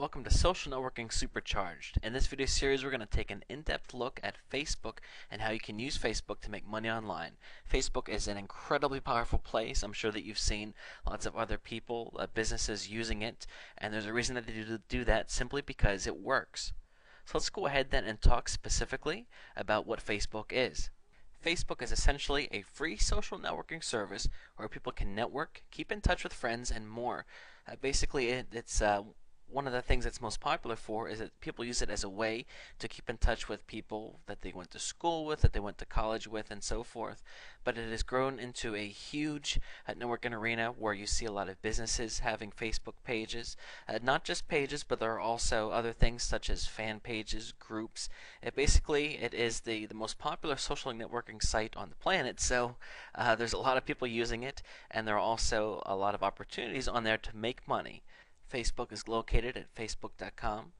Welcome to Social Networking Supercharged. In this video series, we're going to take an in-depth look at Facebook and how you can use Facebook to make money online. Facebook is an incredibly powerful place. I'm sure that you've seen lots of other people, businesses using it, and there's a reason that they do that simply because it works. So let's go ahead then and talk specifically about what Facebook is. Facebook is essentially a free social networking service where people can network, keep in touch with friends, and more. It's one of the things that's most popular for is that people use it as a way to keep in touch with people that they went to school with, that they went to college with, and so forth. But it has grown into a huge networking arena where you see a lot of businesses having Facebook pages. Not just pages, but there are also other things such as fan pages, groups. It is the most popular social networking site on the planet, so there's a lot of people using it, and there are also a lot of opportunities on there to make money. Facebook is located at facebook.com.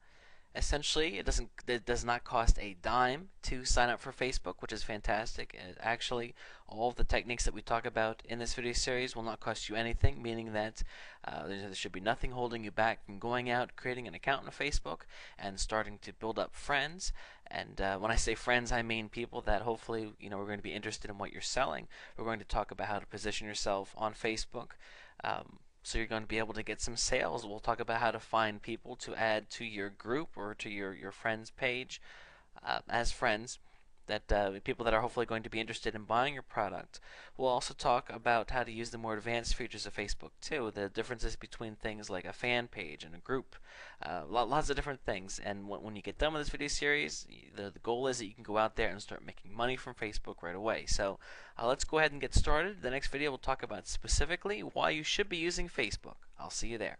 Essentially, it does not cost a dime to sign up for Facebook, which is fantastic. Actually, all of the techniques that we talk about in this video series will not cost you anything, meaning that there should be nothing holding you back from going out, creating an account on Facebook, and starting to build up friends. And when I say friends, I mean people that hopefully we're going to be interested in what you're selling. We're going to talk about how to position yourself on Facebook. So you're going to be able to get some sales. We'll talk about how to find people to add to your group or to your friends page as friends, that people that are hopefully going to be interested in buying your product. We'll also talk about how to use the more advanced features of Facebook too, the differences between things like a fan page and a group, lots of different things. And when you get done with this video series, the goal is that you can go out there and start making money from Facebook right away. So let's go ahead and get started. The next video we'll talk about specifically why you should be using Facebook. I'll see you there.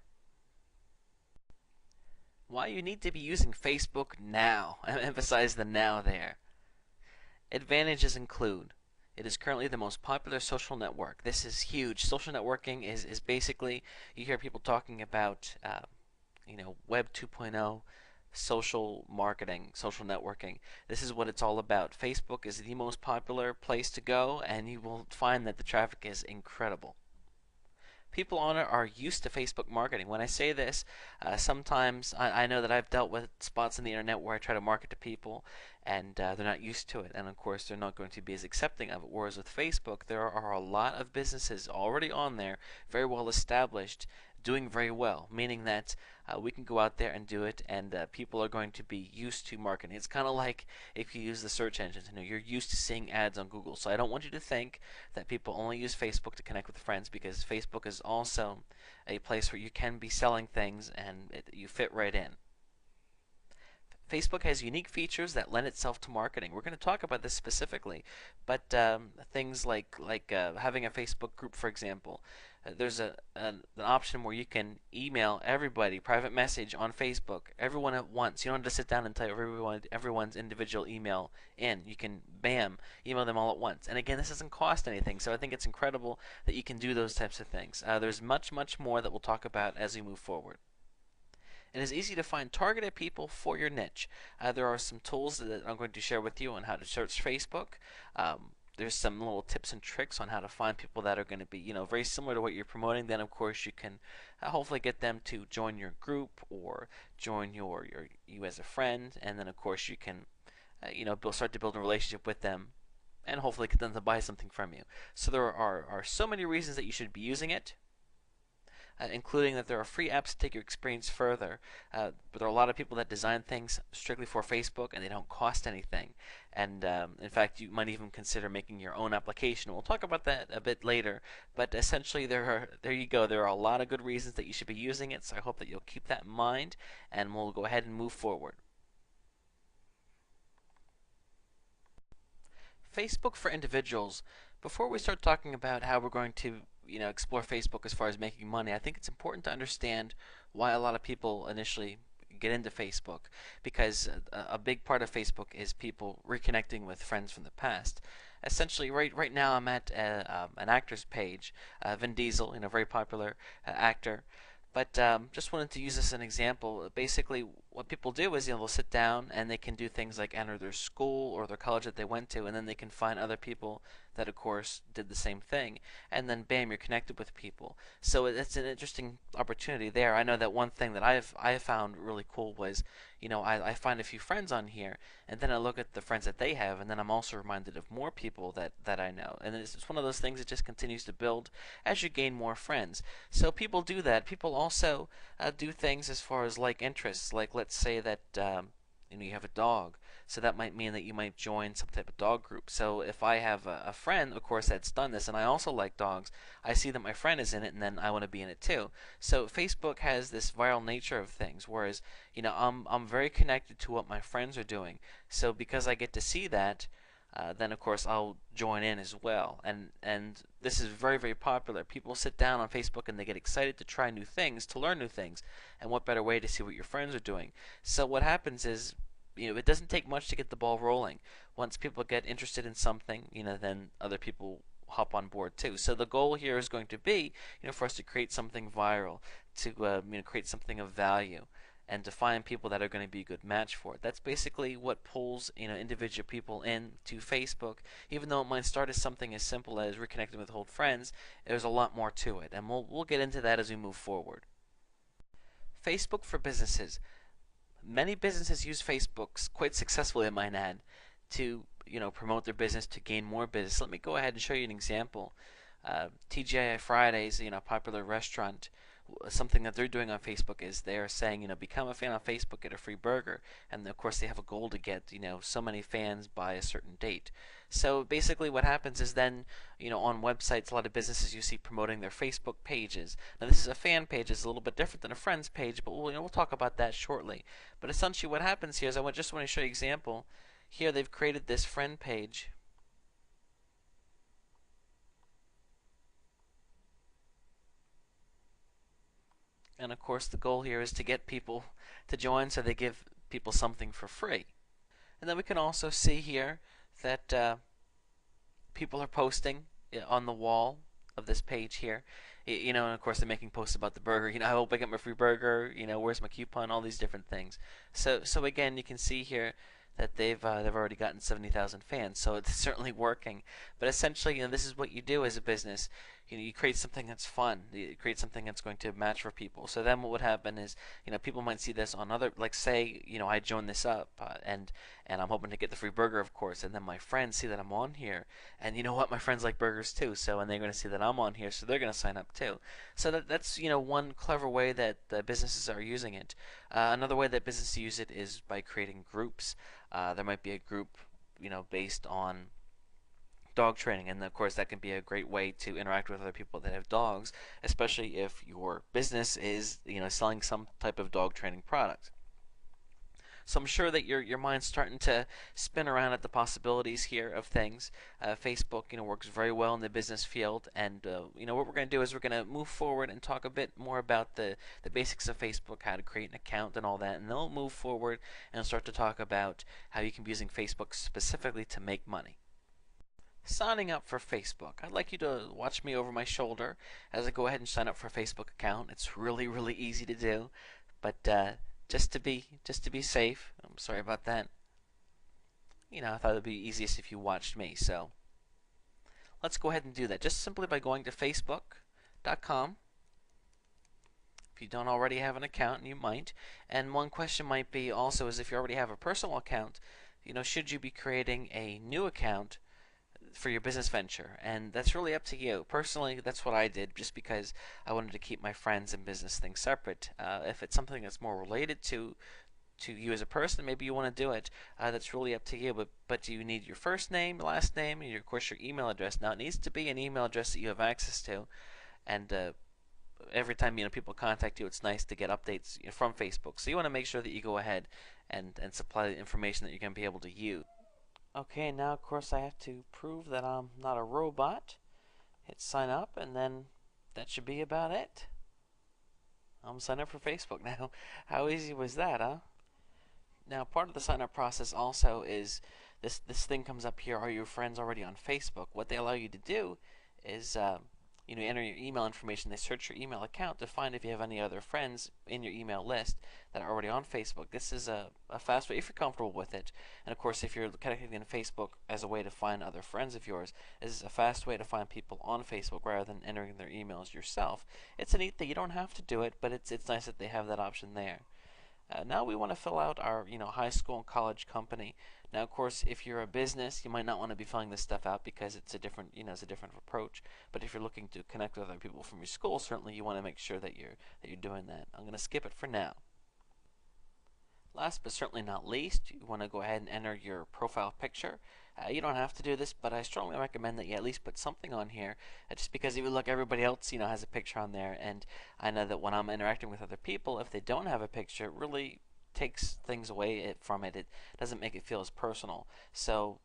Why you need to be using Facebook now. I emphasize the now there. Advantages include: it is currently the most popular social network. This is huge. Social networking is basically, you hear people talking about Web 2.0, social marketing, social networking. This is what it's all about. Facebook is the most popular place to go, and you will find that the traffic is incredible. People on it are used to Facebook marketing. When I say this, sometimes I know that I've dealt with spots on the internet where I try to market to people and they're not used to it, and of course they're not going to be as accepting of it. Whereas with Facebook, there are a lot of businesses already on there, very well established, doing very well, meaning that we can go out there and do it, and people are going to be used to marketing. It's kind of like if you use the search engines. You're used to seeing ads on Google. So I don't want you to think that people only use Facebook to connect with friends, because Facebook is also a place where you can be selling things and you fit right in. Facebook has unique features that lend itself to marketing. We're going to talk about this specifically, but things like having a Facebook group, for example. There's an option where you can email everybody, private message on Facebook, everyone at once. You don't have to sit down and type everyone's individual email in. You can, bam, email them all at once. And again, this doesn't cost anything, so I think it's incredible that you can do those types of things. There's much more that we'll talk about as we move forward. It is easy to find targeted people for your niche. There are some tools that I'm going to share with you on how to search Facebook. There's some little tips and tricks on how to find people that are going to be, very similar to what you're promoting. Then, of course, you can hopefully get them to join your group or join you as a friend. And then, of course, you can, start to build a relationship with them and hopefully get them to buy something from you. So there are so many reasons that you should be using it. Including that there are free apps to take your experience further. But there are a lot of people that design things strictly for Facebook, and they don't cost anything. And in fact, you might even consider making your own application. We'll talk about that a bit later. But essentially, there you go. There are a lot of good reasons that you should be using it. So I hope that you'll keep that in mind, and we'll go ahead and move forward. Facebook for individuals. Before we start talking about how we're going to explore Facebook as far as making money, I think it's important to understand why a lot of people initially get into Facebook, because a big part of Facebook is people reconnecting with friends from the past. Essentially, right now I'm at an actor's page, Vin Diesel, very popular actor. But just wanted to use this as an example. Basically, what people do is, they'll sit down and they can do things like enter their school or their college that they went to, and then they can find other people that, of course, did the same thing, and then bam, you're connected with people. So it's an interesting opportunity there. I know that one thing that I found really cool was, I find a few friends on here, and then I look at the friends that they have, and then I'm also reminded of more people that I know, and it's one of those things that just continues to build as you gain more friends. So people do that. People also do things as far as like interests. Like, let's say that you have a dog, so that might mean that you might join some type of dog group. So if I have a friend, of course, that's done this, and I also like dogs, I see that my friend is in it, and then I want to be in it too. So Facebook has this viral nature of things, whereas I'm very connected to what my friends are doing. So because I get to see that, then of course I'll join in as well. And this is very, very popular. People sit down on Facebook and they get excited to try new things, to learn new things. And what better way to see what your friends are doing? So what happens is, it doesn't take much to get the ball rolling. Once people get interested in something, then other people hop on board too. So the goal here is going to be, for us to create something viral, to create something of value, and to find people that are going to be a good match for it. That's basically what pulls individual people in to Facebook. Even though it might start as something as simple as reconnecting with old friends, there's a lot more to it, and we'll get into that as we move forward. Facebook for businesses. Many businesses use Facebook quite successfully, I might add, to promote their business, to gain more business. Let me go ahead and show you an example. TGI Fridays, a popular restaurant, something that they're doing on Facebook is they're saying, become a fan on Facebook, get a free burger, and of course they have a goal to get so many fans by a certain date. So basically what happens is then, on websites, a lot of businesses you see promoting their Facebook pages. Now this is a fan page, it's a little bit different than a friends page, but we'll talk about that shortly. But essentially what happens here is just want to show you an example. Here they've created this friend page. And of course the goal here is to get people to join, so they give people something for free. And then we can also see here that people are posting on the wall of this page here. And of course they're making posts about the burger. I hope I get my free burger. Where's my coupon? All these different things. So again, you can see here that they've already gotten 70,000 fans, so it's certainly working. But essentially, this is what you do as a business. You create something that's fun. You create something that's going to match for people. So then what would happen is, people might see this on other, like say, I join this up, and I'm hoping to get the free burger, of course, and then my friends see that I'm on here, and you know what, my friends like burgers too, so, and they're going to see that I'm on here, so they're going to sign up too. So that's one clever way that businesses are using it. Another way that businesses use it is by creating groups. There might be a group, based on dog training, and of course that can be a great way to interact with other people that have dogs, especially if your business is selling some type of dog training product. So I'm sure that your mind's starting to spin around at the possibilities here of things. Facebook works very well in the business field, and what we're going to do is we're going to move forward and talk a bit more about the basics of Facebook, how to create an account and all that, and then we'll move forward and start to talk about how you can be using Facebook specifically to make money. Signing up for Facebook. I'd like you to watch me over my shoulder as I go ahead and sign up for a Facebook account. It's really, really easy to do, but just to be safe, I'm sorry about that. I thought it'd be easiest if you watched me. So let's go ahead and do that. Just simply by going to Facebook.com. If you don't already have an account, and you might. And one question might be also is if you already have a personal account, should you be creating a new account for your business venture? And that's really up to you. Personally, that's what I did, just because I wanted to keep my friends and business things separate. If it's something that's more related to you as a person, maybe you want to do it. That's really up to you. But do you need your first name, last name, and of course your email address? Now it needs to be an email address that you have access to, and every time people contact you, it's nice to get updates from Facebook. So you want to make sure that you go ahead and supply the information that you're going to be able to use. Okay, now of course I have to prove that I'm not a robot. Hit sign up, and then that should be about it. I'm signed up for Facebook now. How easy was that, huh? Now part of the sign up process also is this thing comes up here, are your friends already on Facebook? What they allow you to do is you enter your email information. They search your email account to find if you have any other friends in your email list that are already on Facebook. This is a fast way if you're comfortable with it. And of course, if you're connecting in Facebook as a way to find other friends of yours, this is a fast way to find people on Facebook rather than entering their emails yourself. It's a neat thing. You don't have to do it, but it's nice that they have that option there. Now we want to fill out our high school and college company. Now, of course, if you're a business, you might not want to be filling this stuff out because it's a different it's a different approach. But if you're looking to connect with other people from your school, certainly you want to make sure that you're doing that. I'm going to skip it for now. Last but certainly not least, you want to go ahead and enter your profile picture. You don't have to do this, but I strongly recommend that you at least put something on here, just because if you look, everybody else has a picture on there, and I know that when I'm interacting with other people, if they don't have a picture, it really takes things away from it. It doesn't make it feel as personal. So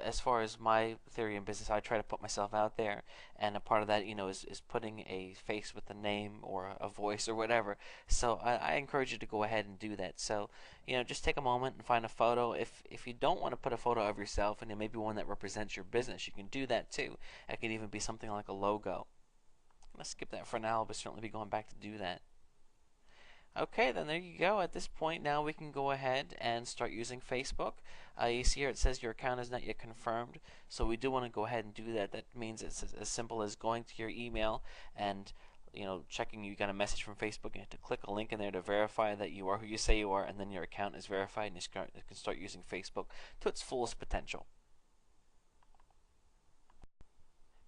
as far as my theory in business, I try to put myself out there, and a part of that, is putting a face with a name or a voice or whatever. So I encourage you to go ahead and do that. So, just take a moment and find a photo. If you don't want to put a photo of yourself, and maybe one that represents your business, you can do that too. It can even be something like a logo. I'm gonna skip that for now, but certainly be going back to do that. Okay, then there you go. At this point now we can go ahead and start using Facebook. You see here it says your account is not yet confirmed, so we do want to go ahead and do that. That means it's as simple as going to your email and checking you got a message from Facebook. You have to click a link in there to verify that you are who you say you are, and then your account is verified and you can start using Facebook to its fullest potential.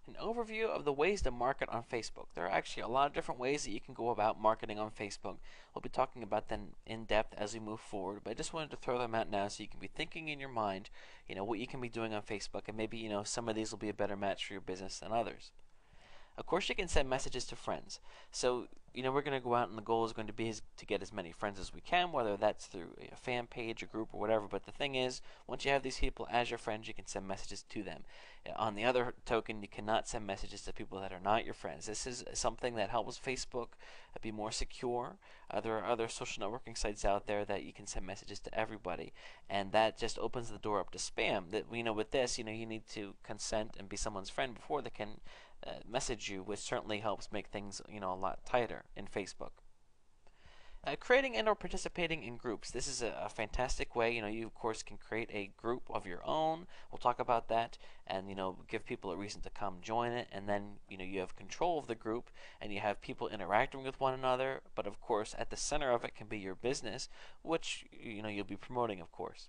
An overview of the ways to market on Facebook. There are actually a lot of different ways that you can go about marketing on Facebook. We'll be talking about them in depth as we move forward, but I just wanted to throw them out now so you can be thinking in your mind, what you can be doing on Facebook, and maybe, some of these will be a better match for your business than others. Of course, you can send messages to friends. So, we're going to go out, and the goal is going to be to get as many friends as we can, whether that's through a fan page, a group, or whatever. But the thing is, once you have these people as your friends, you can send messages to them. On the other token, you cannot send messages to people that are not your friends. This is something that helps Facebook be more secure. There are other social networking sites out there that you can send messages to everybody, and that just opens the door up to spam. That with this, you need to consent and be someone's friend before they can message you, which certainly helps make things a lot tighter in Facebook. Creating and or participating in groups. This is a fantastic way. You of course can create a group of your own. We'll talk about that, and give people a reason to come join it. And then you have control of the group, and you have people interacting with one another. But of course, at the center of it can be your business, which you'll be promoting, of course.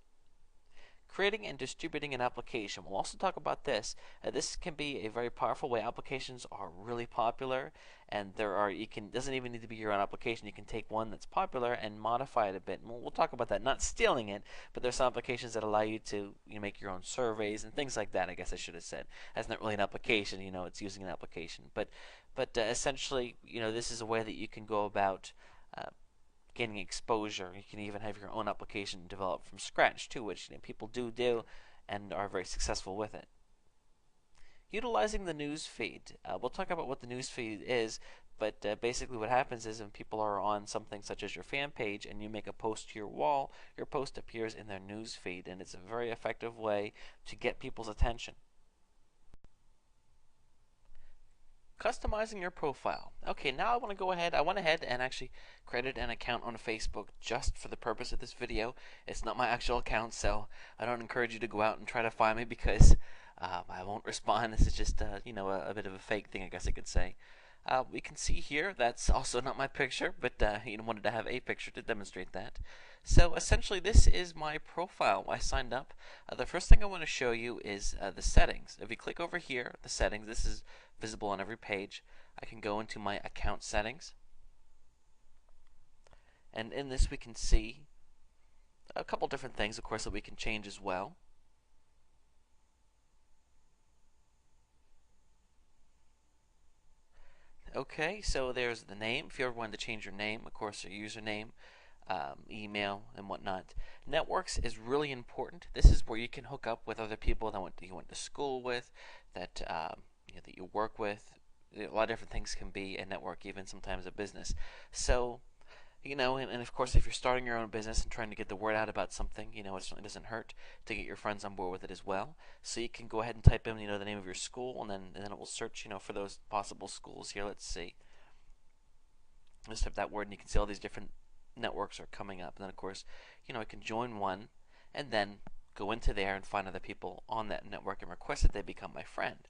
Creating and distributing an application. We'll also talk about this. This can be a very powerful way. Applications are really popular, and doesn't even need to be your own application. You can take one that's popular and modify it a bit. And we'll talk about that. Not stealing it, but there's some applications that allow you to make your own surveys and things like that. I guess I should have said. That's not really an application. It's using an application. But essentially, this is a way that you can go about gaining exposure. You can even have your own application developed from scratch too, which people do and are very successful with it. Utilizing the news feed. We'll talk about what the news feed is, but basically what happens is when people are on something such as your fan page and you make a post to your wall, your post appears in their news feed, and it's a very effective way to get people's attention. Customizing your profile. Okay, now I went ahead and actually created an account on Facebook just for the purpose of this video. It's not my actual account, so I don't encourage you to go out and try to find me because I won't respond. This is just a bit of a fake thing, I guess I could say. We can see here that's also not my picture, but wanted to have a picture to demonstrate that. So essentially this is my profile. I signed up. The first thing I want to show you is the settings. If you click over here, the settings, this is visible on every page. I can go into my account settings, and in this we can see a couple different things, of course, that we can change as well. Okay, so there's the name. If you ever wanted to change your name, of course, your username, email, and whatnot. Networks is really important. This is where you can hook up with other people that you went to school with, that that you work with. A lot of different things can be a network, even sometimes a business. So And of course, if you're starting your own business and trying to get the word out about something, it certainly doesn't hurt to get your friends on board with it as well. So you can go ahead and type in, the name of your school, and then it will search, for those possible schools here. Let's see. Just type that word, and you can see all these different networks are coming up. And then, of course, I can join one, and then go into there and find other people on that network and request that they become my friend.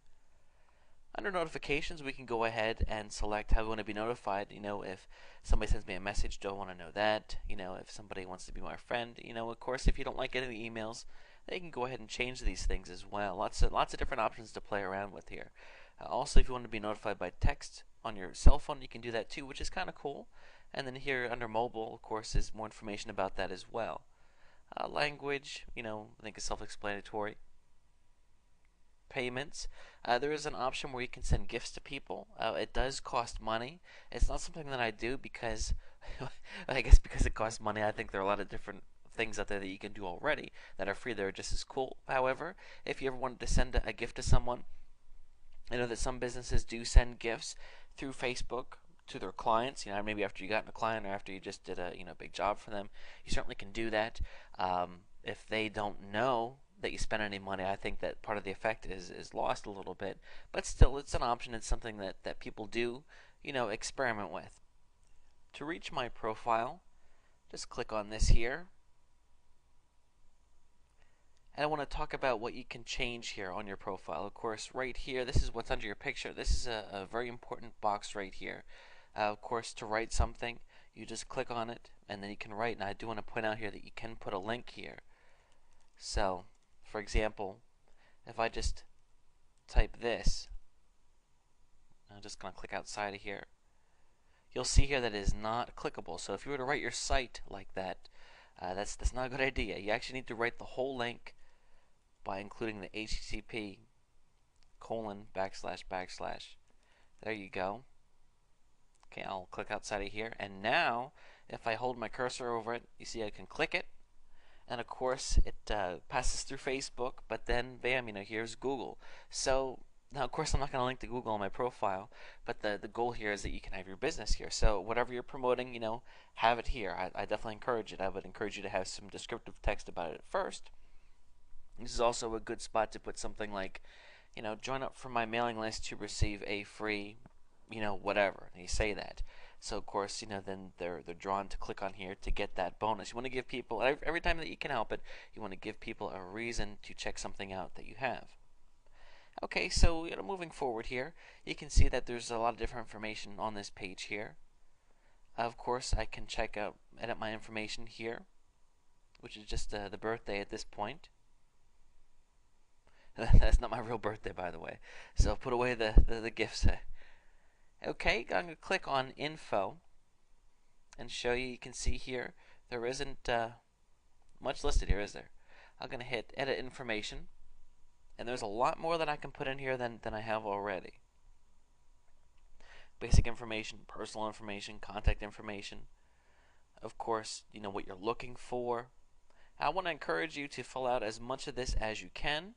Under notifications, we can go ahead and select how we want to be notified. If somebody sends me a message, do I want to know that? If somebody wants to be my friend. Of course, if you don't like getting the emails, they can go ahead and change these things as well. Lots of different options to play around with here. Also, if you want to be notified by text on your cell phone, you can do that too, which is kind of cool. And then here under mobile, of course, is more information about that as well. Language, I think is self-explanatory. Payments. There is an option where you can send gifts to people. It does cost money. It's not something that I do because, I guess because it costs money. I think there are a lot of different things out there that you can do already that are free that are just as cool. However, if you ever wanted to send a gift to someone, I know that some businesses do send gifts through Facebook to their clients. Maybe after you got a client or after you just did a big job for them, you certainly can do that. If they don't know that you spend any money, I think that part of the effect is lost a little bit. But still, it's an option. It's something that people do, experiment with. To reach my profile, just click on this here. And I want to talk about what you can change here on your profile. Of course, right here, this is what's under your picture. This is a very important box right here. Of course, to write something, you just click on it, and then you can write. And I do want to point out here that you can put a link here. So, for example, if I just type this, I'm just going to click outside of here, you'll see here that it is not clickable. So if you were to write your site like that, that's not a good idea. You actually need to write the whole link by including the HTTP : // There you go. Okay, I'll click outside of here, and now if I hold my cursor over it, you see I can click it, and of course it passes through Facebook, but then bam, here's Google. So now of course I'm not going to link to Google on my profile, but the goal here is that you can have your business here. So whatever you're promoting, have it here. I definitely encourage it. I would encourage you to have some descriptive text about it at first. This is also a good spot to put something like, join up for my mailing list to receive a free, whatever. And you say that. So of course, then they're drawn to click on here to get that bonus. You want to give people, every time that you can help it, you want to give people a reason to check something out that you have. Okay, so moving forward here, you can see that there's a lot of different information on this page here. Of course, I can edit my information here, which is just the birthday at this point. That's not my real birthday, by the way. So put away the gifts. Okay, I'm going to click on Info and show you. You can see here there isn't much listed here, is there? I'm going to hit Edit Information, and there's a lot more that I can put in here than I have already. Basic information, personal information, contact information. Of course, what you're looking for. I want to encourage you to fill out as much of this as you can,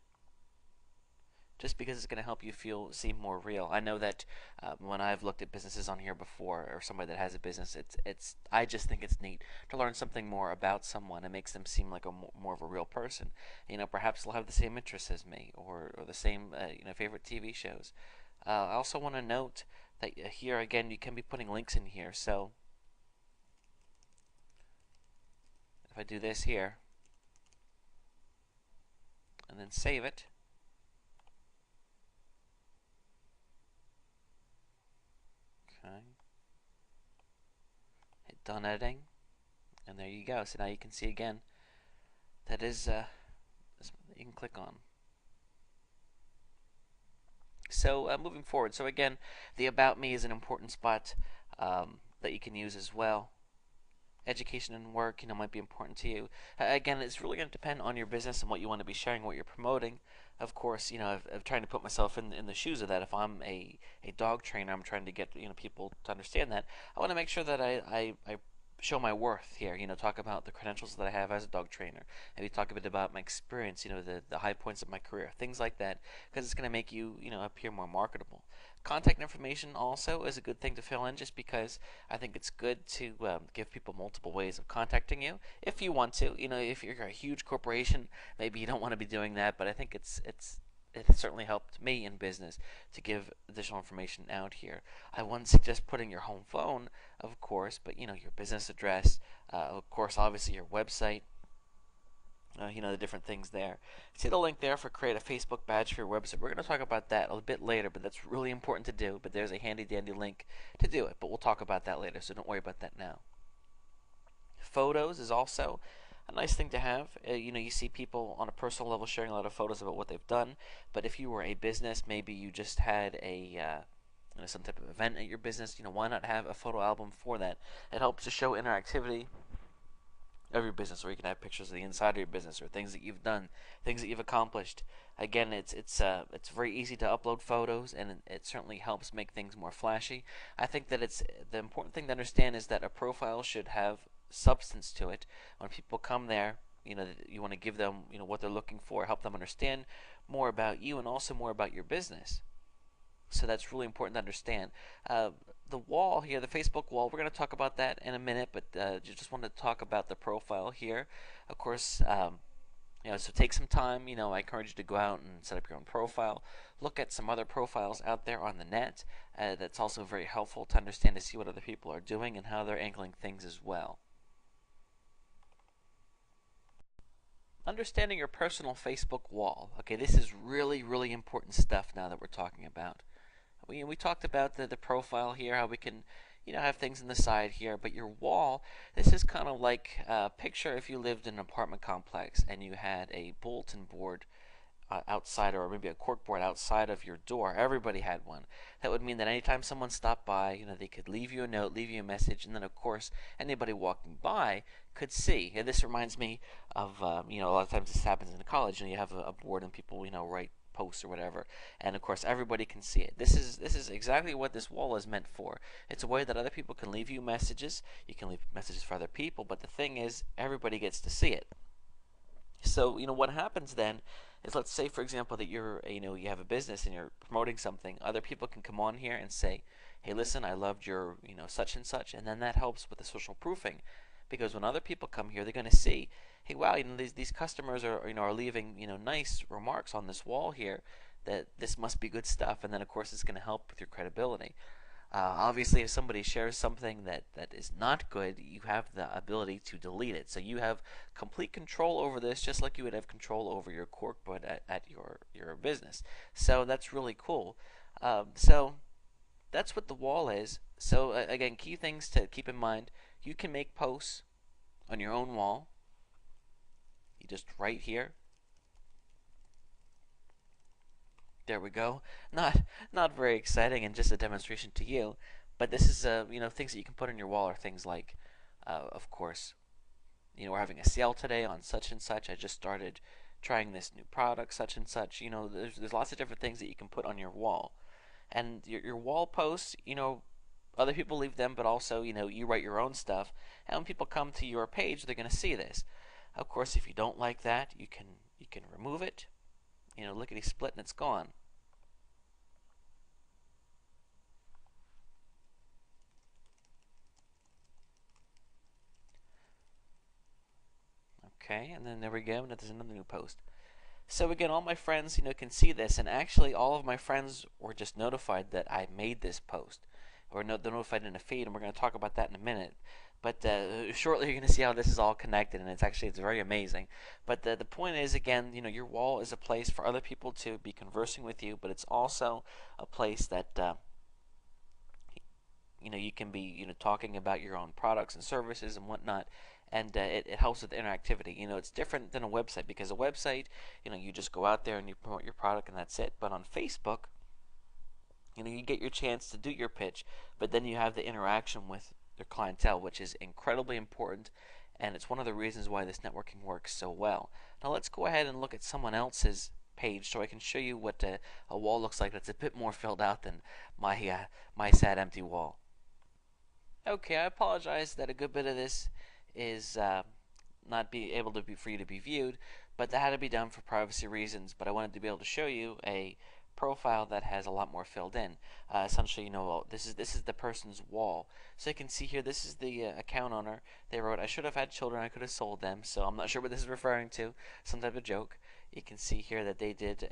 just because it's going to help you seem more real. I know that when I've looked at businesses on here before, or somebody that has a business, I just think it's neat to learn something more about someone. It makes them seem like more of a real person. Perhaps they'll have the same interests as me, or the same favorite TV shows. I also want to note that here again you can be putting links in here. So if I do this here and then save it, okay, hit done editing, and there you go. So now you can see again that is you can click on. So moving forward, so again, the About Me is an important spot that you can use as well. Education and work, might be important to you. Again, it's really going to depend on your business and what you want to be sharing, what you're promoting. Of course, I'm trying to put myself in the shoes of that. If I'm a dog trainer, I'm trying to get people to understand that. I want to make sure that I show my worth here. Talk about the credentials that I have as a dog trainer. Maybe talk a bit about my experience. The high points of my career, things like that, because it's going to make you appear more marketable. Contact information also is a good thing to fill in, just because I think it's good to give people multiple ways of contacting you if you want to. If you're a huge corporation, maybe you don't want to be doing that, but I think it certainly helped me in business to give additional information out here. I wouldn't suggest putting your home phone, of course, but your business address, of course, obviously your website, the different things there. See the link there for create a Facebook badge for your website. We're going to talk about that a bit later, but that's really important to do. But there's a handy dandy link to do it, but we'll talk about that later, so don't worry about that now. Photos is also a nice thing to have. You see people on a personal level sharing a lot of photos about what they've done, but if you were a business, maybe you just had some type of event at your business, why not have a photo album for that? It helps to show interactivity of your business, or you can have pictures of the inside of your business, or things that you've done, things that you've accomplished. Again, it's very easy to upload photos, and it certainly helps make things more flashy. I think that the important thing to understand is that a profile should have substance to it. When people come there, you want to give them what they're looking for, help them understand more about you and also more about your business. So that's really important to understand. The wall here, the Facebook wall, we're going to talk about that in a minute, but just wanted to talk about the profile here. Of course, so take some time. I encourage you to go out and set up your own profile. Look at some other profiles out there on the net. That's also very helpful to understand, to see what other people are doing and how they're angling things as well. Understanding your personal Facebook wall. Okay, this is really, really important stuff now that we're talking about. We talked about the profile here, how we can have things on the side here, but your wall, this is kind of like picture if you lived in an apartment complex and you had a bulletin board outside, or maybe a cork board outside of your door. Everybody had one. That would mean that anytime someone stopped by, they could leave you a note, leave you a message, and then of course anybody walking by could see. And this reminds me of a lot of times this happens in college. You have a board and people write posts or whatever, and of course everybody can see it. This is exactly what this wall is meant for. It's a way that other people can leave you messages. You can leave messages for other people, but the thing is, everybody gets to see it. So what happens then is, let's say for example that you have a business and you're promoting something. Other people can come on here and say, hey, listen, I loved your such and such, and then that helps with the social proofing, because when other people come here, they're going to see, hey, wow, these customers are leaving nice remarks on this wall here, that this must be good stuff, and then of course it's going to help with your credibility. Obviously, if somebody shares something that is not good, you have the ability to delete it. So you have complete control over this, just like you would have control over your corkboard at your business. So that's really cool. So that's what the wall is. So again, key things to keep in mind: you can make posts on your own wall. You just write here. There we go. Not very exciting, and just a demonstration to you. But this is things that you can put on your wall are things like, of course, we're having a sale today on such and such. I just started trying this new product, such and such. There's lots of different things that you can put on your wall, and your wall posts. Other people leave them, but also you write your own stuff. And when people come to your page, they're going to see this. Of course, if you don't like that, you can remove it. Lickety split, and it's gone. Okay, and then there we go, and there's another new post. So again, all my friends, can see this, and actually all of my friends were just notified that I made this post, or they're notified in a feed, and we're going to talk about that in a minute. But shortly you're going to see how this is all connected, and it's very amazing. But the point is, again, your wall is a place for other people to be conversing with you, but it's also a place that you can be talking about your own products and services and whatnot, and it helps with interactivity. It's different than a website, because a website, you just go out there and you promote your product and that's it. But on Facebook, you get your chance to do your pitch, but then you have the interaction with their clientele, which is incredibly important, and it's one of the reasons why this networking works so well. Now let's go ahead and look at someone else's page so I can show you what a wall looks like that's a bit more filled out than my sad empty wall. Okay, I apologize that a good bit of this is not be able to be for you to be viewed, but that had to be done for privacy reasons. But I wanted to be able to show you a profile that has a lot more filled in. Essentially, this is the person's wall. So you can see here, this is the account owner. They wrote, "I should have had children. I could have sold them." So I'm not sure what this is referring to. Some type of joke. You can see here that they did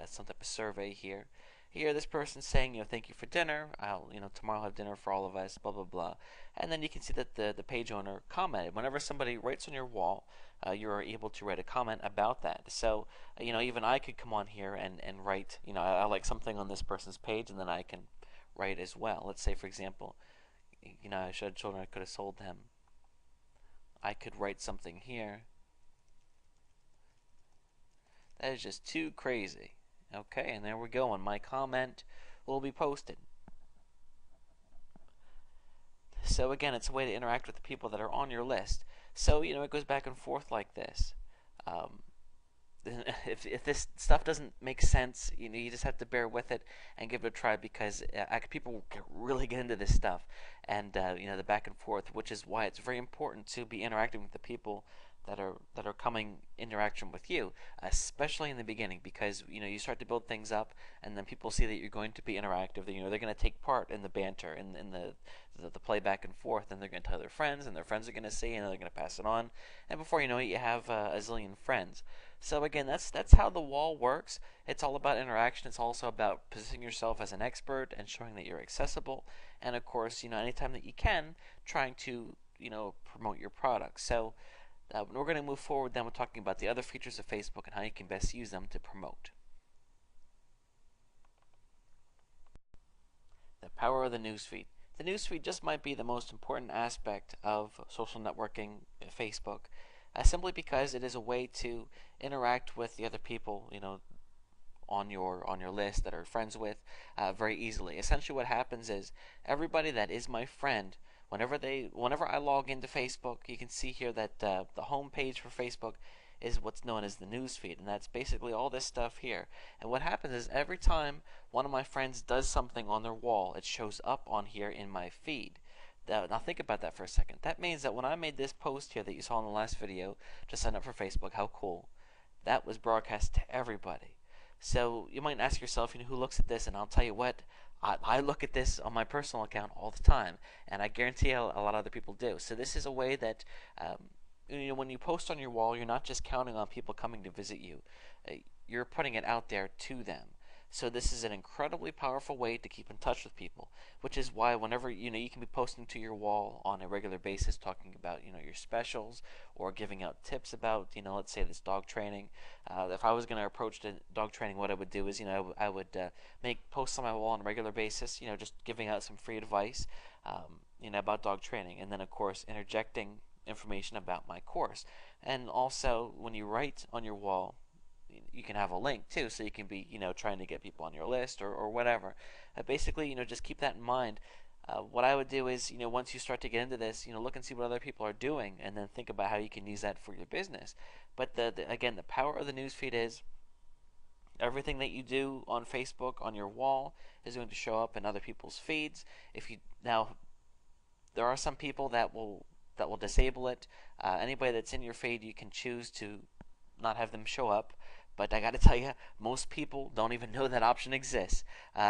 some type of survey here. Here, this person's saying, "Thank you for dinner. Tomorrow I'll have dinner for all of us." Blah blah blah. And then you can see that the page owner commented. Whenever somebody writes on your wall, you're able to write a comment about that. So, even I could come on here and write, I like something on this person's page, and then I can write as well. Let's say, for example, I should have children, I could have sold them. I could write something here. That is just too crazy. Okay, and there we go, and my comment will be posted. So again, it's a way to interact with the people that are on your list. So, it goes back and forth like this. Um, if this stuff doesn't make sense, you just have to bear with it and give it a try, because people really get into this stuff, and the back and forth, which is why it's very important to be interacting with the people that are coming interaction with you, especially in the beginning, because you start to build things up, and then people see that you're going to be interactive. They're going to take part in the banter, in the play back and forth, and they're going to tell their friends, and their friends are going to see, and they're going to pass it on, and before you know it, you have a zillion friends. So again, that's how the wall works. It's all about interaction. It's also about positioning yourself as an expert and showing that you're accessible, and of course, anytime that you can, trying to promote your product. So we're going to move forward then with talking about the other features of Facebook and how you can best use them to promote. The power of the newsfeed. The newsfeed just might be the most important aspect of social networking, Facebook, simply because it is a way to interact with the other people, on your list that are friends with, very easily. Essentially, what happens is everybody that is my friend, whenever I log into Facebook, you can see here that the home page for Facebook is what's known as the news feed, and that's basically all this stuff here. And what happens is every time one of my friends does something on their wall, it shows up on here in my feed. Now think about that for a second. That means that when I made this post here that you saw in the last video to sign up for Facebook, how cool, that was broadcast to everybody. So you might ask yourself, who looks at this? And I'll tell you what, I look at this on my personal account all the time, and I guarantee a lot of other people do. So this is a way that when you post on your wall, you're not just counting on people coming to visit you. You're putting it out there to them. So this is an incredibly powerful way to keep in touch with people, which is why whenever you can be posting to your wall on a regular basis, talking about your specials, or giving out tips about let's say this dog training. If I was going to approach the dog training, what I would do is I would make posts on my wall on a regular basis, just giving out some free advice about dog training, and then of course interjecting information about my course. And also, when you write on your wall, you can have a link too, so you can be trying to get people on your list or whatever. Basically, just keep that in mind. What I would do is, once you start to get into this, look and see what other people are doing, and then think about how you can use that for your business. But again, the power of the newsfeed is everything that you do on Facebook on your wall is going to show up in other people's feeds. Now, there are some people that will disable it. Anybody that's in your feed, you can choose to not have them show up. But I got to tell you, most people don't even know that option exists.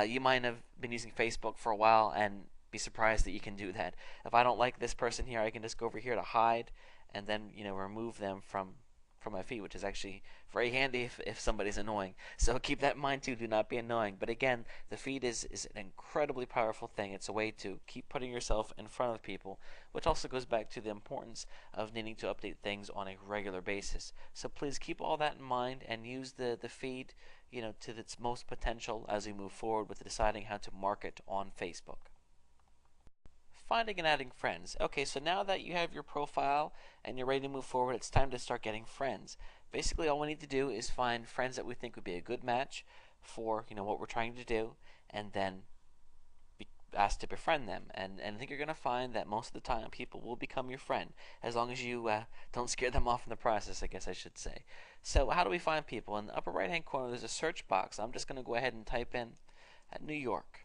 You might have been using Facebook for a while and be surprised that you can do that. If I don't like this person here, I can just go over here to hide, and then remove them from my feed, which is actually very handy if somebody's annoying. So keep that in mind too. Do not be annoying. But again, the feed is an incredibly powerful thing. It's a way to keep putting yourself in front of people, which also goes back to the importance of needing to update things on a regular basis. So please keep all that in mind and use the feed to its most potential as we move forward with deciding how to market on Facebook. Finding and adding friends. Okay, so now that you have your profile and you're ready to move forward, it's time to start getting friends. Basically, all we need to do is find friends that we think would be a good match for what we're trying to do, and then be asked to befriend them. And I think you're going to find that most of the time people will become your friend, as long as you don't scare them off in the process, I guess I should say. So how do we find people? In the upper right hand corner there's a search box. I'm just going to go ahead and type in New York.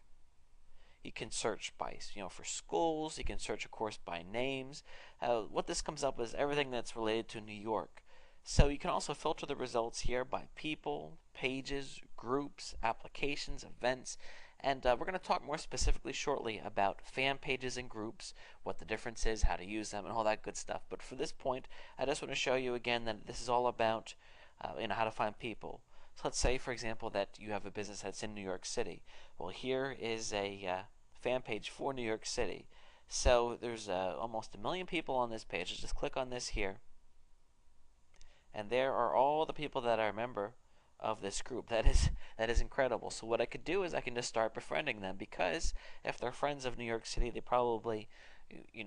You can search by, for schools. You can search, of course, by names. What this comes up is everything that's related to New York. So you can also filter the results here by people, pages, groups, applications, events, and we're going to talk more specifically shortly about fan pages and groups, what the difference is, how to use them, and all that good stuff. But for this point, I just want to show you again that this is all about how to find people. So let's say, for example, that you have a business that's in New York City. Well, here is a fan page for New York City. So there's almost 1 million people on this page. Let's just click on this here. And there are all the people that are a member of this group. That is incredible. So what I could do is I can just start befriending them, because if they're friends of New York City, they probably,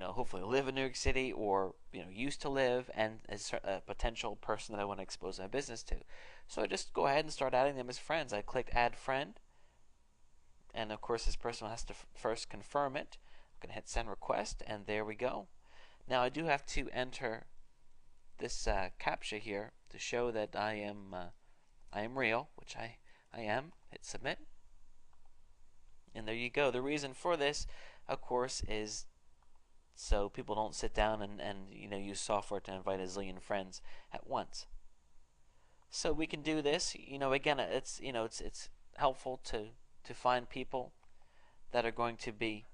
hopefully live in New York City, or used to live, and is a potential person that I want to expose my business to. So I just go ahead and start adding them as friends. I click Add Friend, and of course this person has to first confirm it. I'm going to hit Send Request, and there we go. Now I do have to enter this CAPTCHA here to show that I am real, which I am. Hit Submit, and there you go. The reason for this, of course, is so people don't sit down and use software to invite a zillion friends at once. So we can do this. Again, it's helpful to find people that are going to be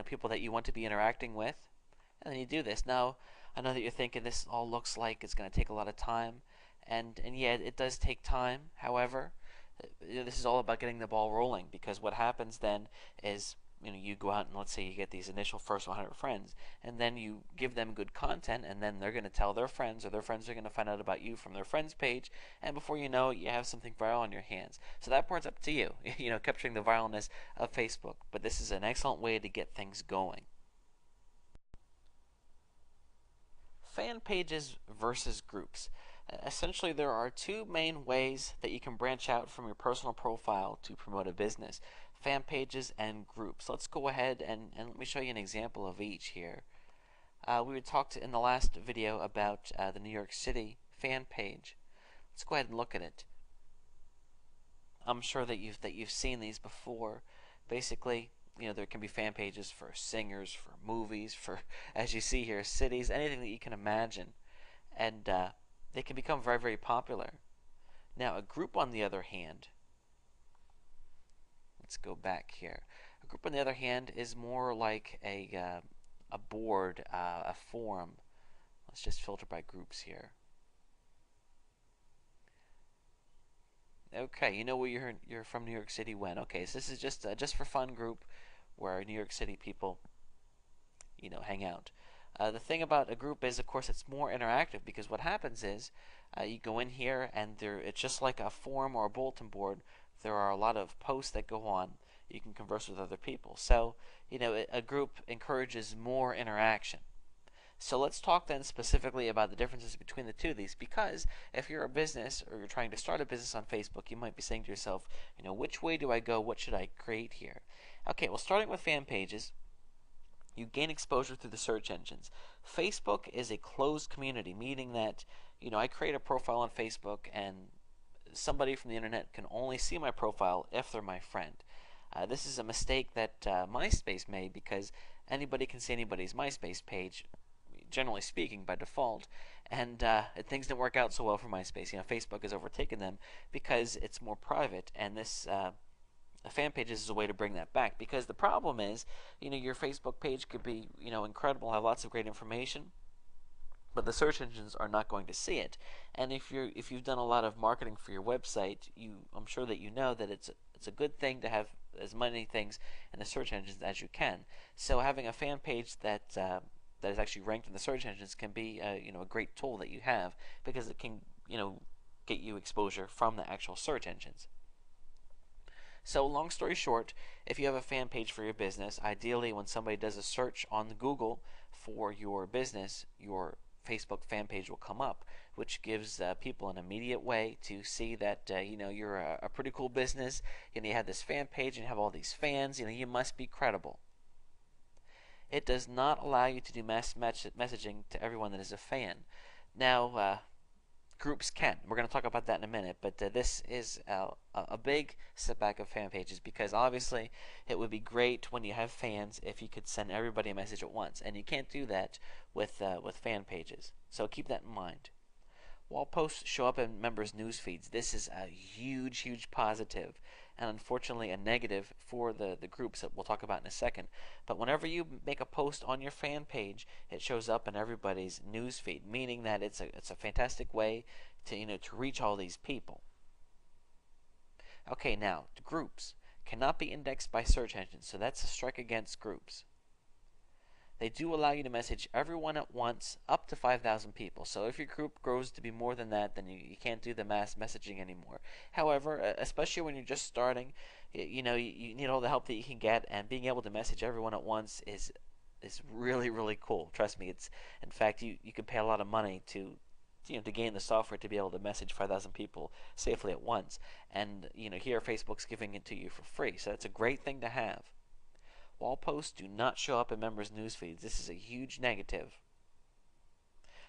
people that you want to be interacting with, and then you do this. Now I know that you're thinking this all looks like it's going to take a lot of time, and yeah, it does take time. However, this is all about getting the ball rolling, because what happens then is you go out and let's say you get these initial first 100 friends, and then you give them good content, and then they're going to tell their friends, or their friends are going to find out about you from their friends page, and before you know it, you have something viral on your hands. So that part's up to you, capturing the viralness of Facebook. But this is an excellent way to get things going. Fan pages versus groups. Essentially, there are two main ways that you can branch out from your personal profile to promote a business: fan pages and groups. Let's go ahead and let me show you an example of each here. We had talked in the last video about the New York City fan page. Let's go ahead and look at it. I'm sure that you've seen these before. Basically, there can be fan pages for singers, for movies, for, as you see here, cities, anything that you can imagine, and they can become very, very popular. Now, a group, on the other hand, let's go back here. A group, on the other hand, is more like a board, a forum. Let's just filter by groups here. Okay, you know where you're from New York City when. Okay, so this is just for fun group where New York City people, hang out. The thing about a group is, of course, it's more interactive, because what happens is you go in here and it's just like a forum or a bulletin board. There are a lot of posts that go on. You can converse with other people. So, a group encourages more interaction. So let's talk then specifically about the differences between the two of these, because if you're a business or you're trying to start a business on Facebook, you might be saying to yourself, which way do I go? What should I create here? Okay, well, starting with fan pages, you gain exposure through the search engines. Facebook is a closed community, meaning that, I create a profile on Facebook, and somebody from the internet can only see my profile if they're my friend. This is a mistake that MySpace made, because anybody can see anybody's MySpace page, generally speaking, by default, and things didn't work out so well for MySpace. Facebook has overtaken them because it's more private, and this fan pages is a way to bring that back. Because the problem is, your Facebook page could be, incredible, have lots of great information, but the search engines are not going to see it. And if you've done a lot of marketing for your website, I'm sure that you know that it's a good thing to have as many things in the search engines as you can. So having a fan page that is actually ranked in the search engines can be a great tool that you have, because it can get you exposure from the actual search engines. So long story short, if you have a fan page for your business, ideally when somebody does a search on Google for your business, your Facebook fan page will come up, which gives people an immediate way to see that you're a pretty cool business, and you have this fan page and you have all these fans. You must be credible. It does not allow you to do mass messaging to everyone that is a fan. Now, groups can. We're going to talk about that in a minute, but this is a big setback of fan pages, because obviously it would be great when you have fans if you could send everybody a message at once, and you can't do that with fan pages. So keep that in mind. Wall posts show up in members' news feeds. This is a huge positive, and unfortunately a negative for the groups that we'll talk about in a second. But whenever you make a post on your fan page, it shows up in everybody's news feed, meaning that it's a fantastic way to to reach all these people. Okay, now the groups cannot be indexed by search engines, so that's a strike against groups. They do allow you to message everyone at once, up to 5,000 people. So if your group grows to be more than that, then you can't do the mass messaging anymore. However, especially when you're just starting, you need all the help that you can get, and being able to message everyone at once is really cool. Trust me, in fact you can pay a lot of money to to gain the software to be able to message 5,000 people safely at once. And here Facebook's giving it to you for free, so that's a great thing to have. Wall posts do not show up in members' news feeds. This is a huge negative.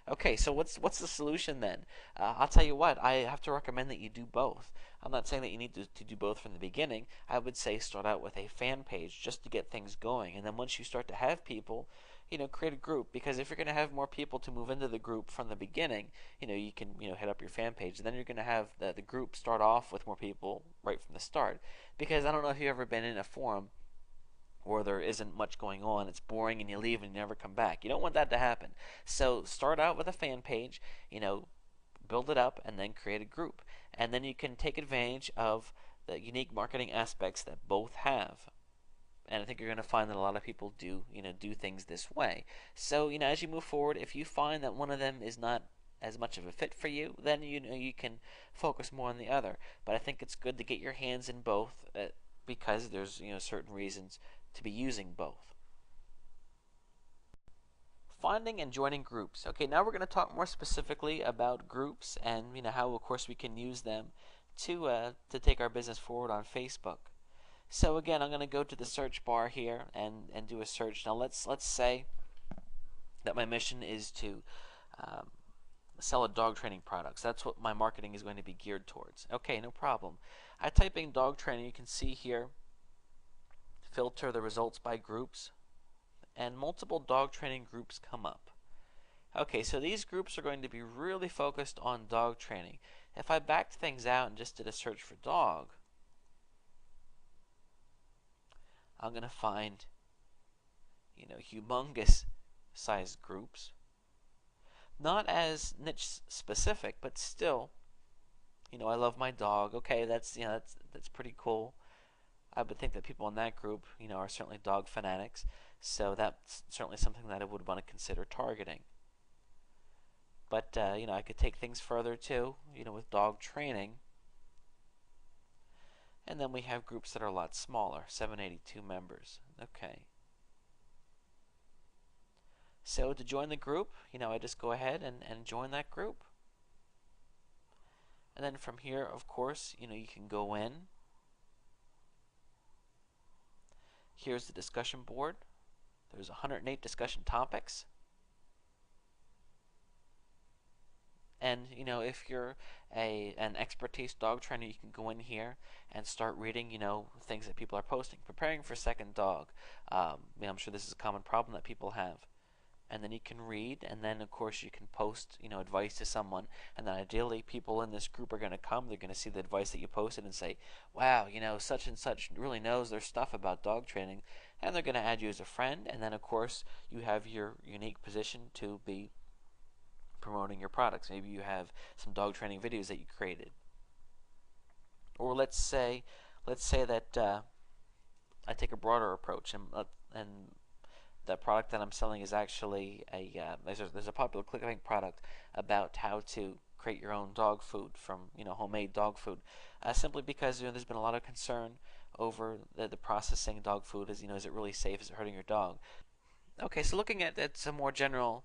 Okay, so what's the solution then? I'll tell you what, I have to recommend that you do both. I'm not saying that you need to do both from the beginning. I would say start out with a fan page just to get things going, and then once you start to have people, create a group, because if you're going to have more people to move into the group from the beginning, you can head up your fan page, and then you're going to have the group start off with more people right from the start. Because I don't know if you've ever been in a forum or there isn't much going on, it's boring, and you leave and you never come back. You don't want that to happen. So start out with a fan page, build it up, and then create a group. And then you can take advantage of the unique marketing aspects that both have. And I think you're going to find that a lot of people do things this way. So, as you move forward, if you find that one of them is not as much of a fit for you, then you can focus more on the other. But I think it's good to get your hands in both, because there's certain reasons to be using both. Finding and joining groups. Okay, now we're going to talk more specifically about groups and how, of course, we can use them to take our business forward on Facebook. So again, I'm going to go to the search bar here and do a search. Now let's say that my mission is to sell a dog training products. That's what my marketing is going to be geared towards. Okay, no problem. I type in dog training. You can see here, filter the results by groups, and multiple dog training groups come up. Okay, so these groups are going to be really focused on dog training. If I backed things out and just did a search for dog, I'm going to find humongous sized groups, not as niche specific, but still, I love my dog. Okay, that's pretty cool. I would think that people in that group, are certainly dog fanatics, so that's certainly something that I would want to consider targeting. But I could take things further too, with dog training. And then we have groups that are a lot smaller, 782 members. Okay. So to join the group, I just go ahead and join that group. And then from here, of course, you can go in. Here's the discussion board. There's 108 discussion topics. And if you're an expertise dog trainer, you can go in here and start reading things that people are posting. Preparing for second dog. I'm sure this is a common problem that people have. And then you can read, and then of course you can post advice to someone, and then ideally people in this group are going to come. They're going to see the advice that you posted and say, wow, such and such really knows their stuff about dog training, and they're going to add you as a friend. And then of course you have your unique position to be promoting your products. Maybe you have some dog training videos that you created, or let's say that I take a broader approach, and the product that I'm selling is actually there's a popular ClickBank product about how to create your own dog food from homemade dog food, simply because there's been a lot of concern over the processing dog food. Is it really safe? Is it hurting your dog? Okay, so looking at some more general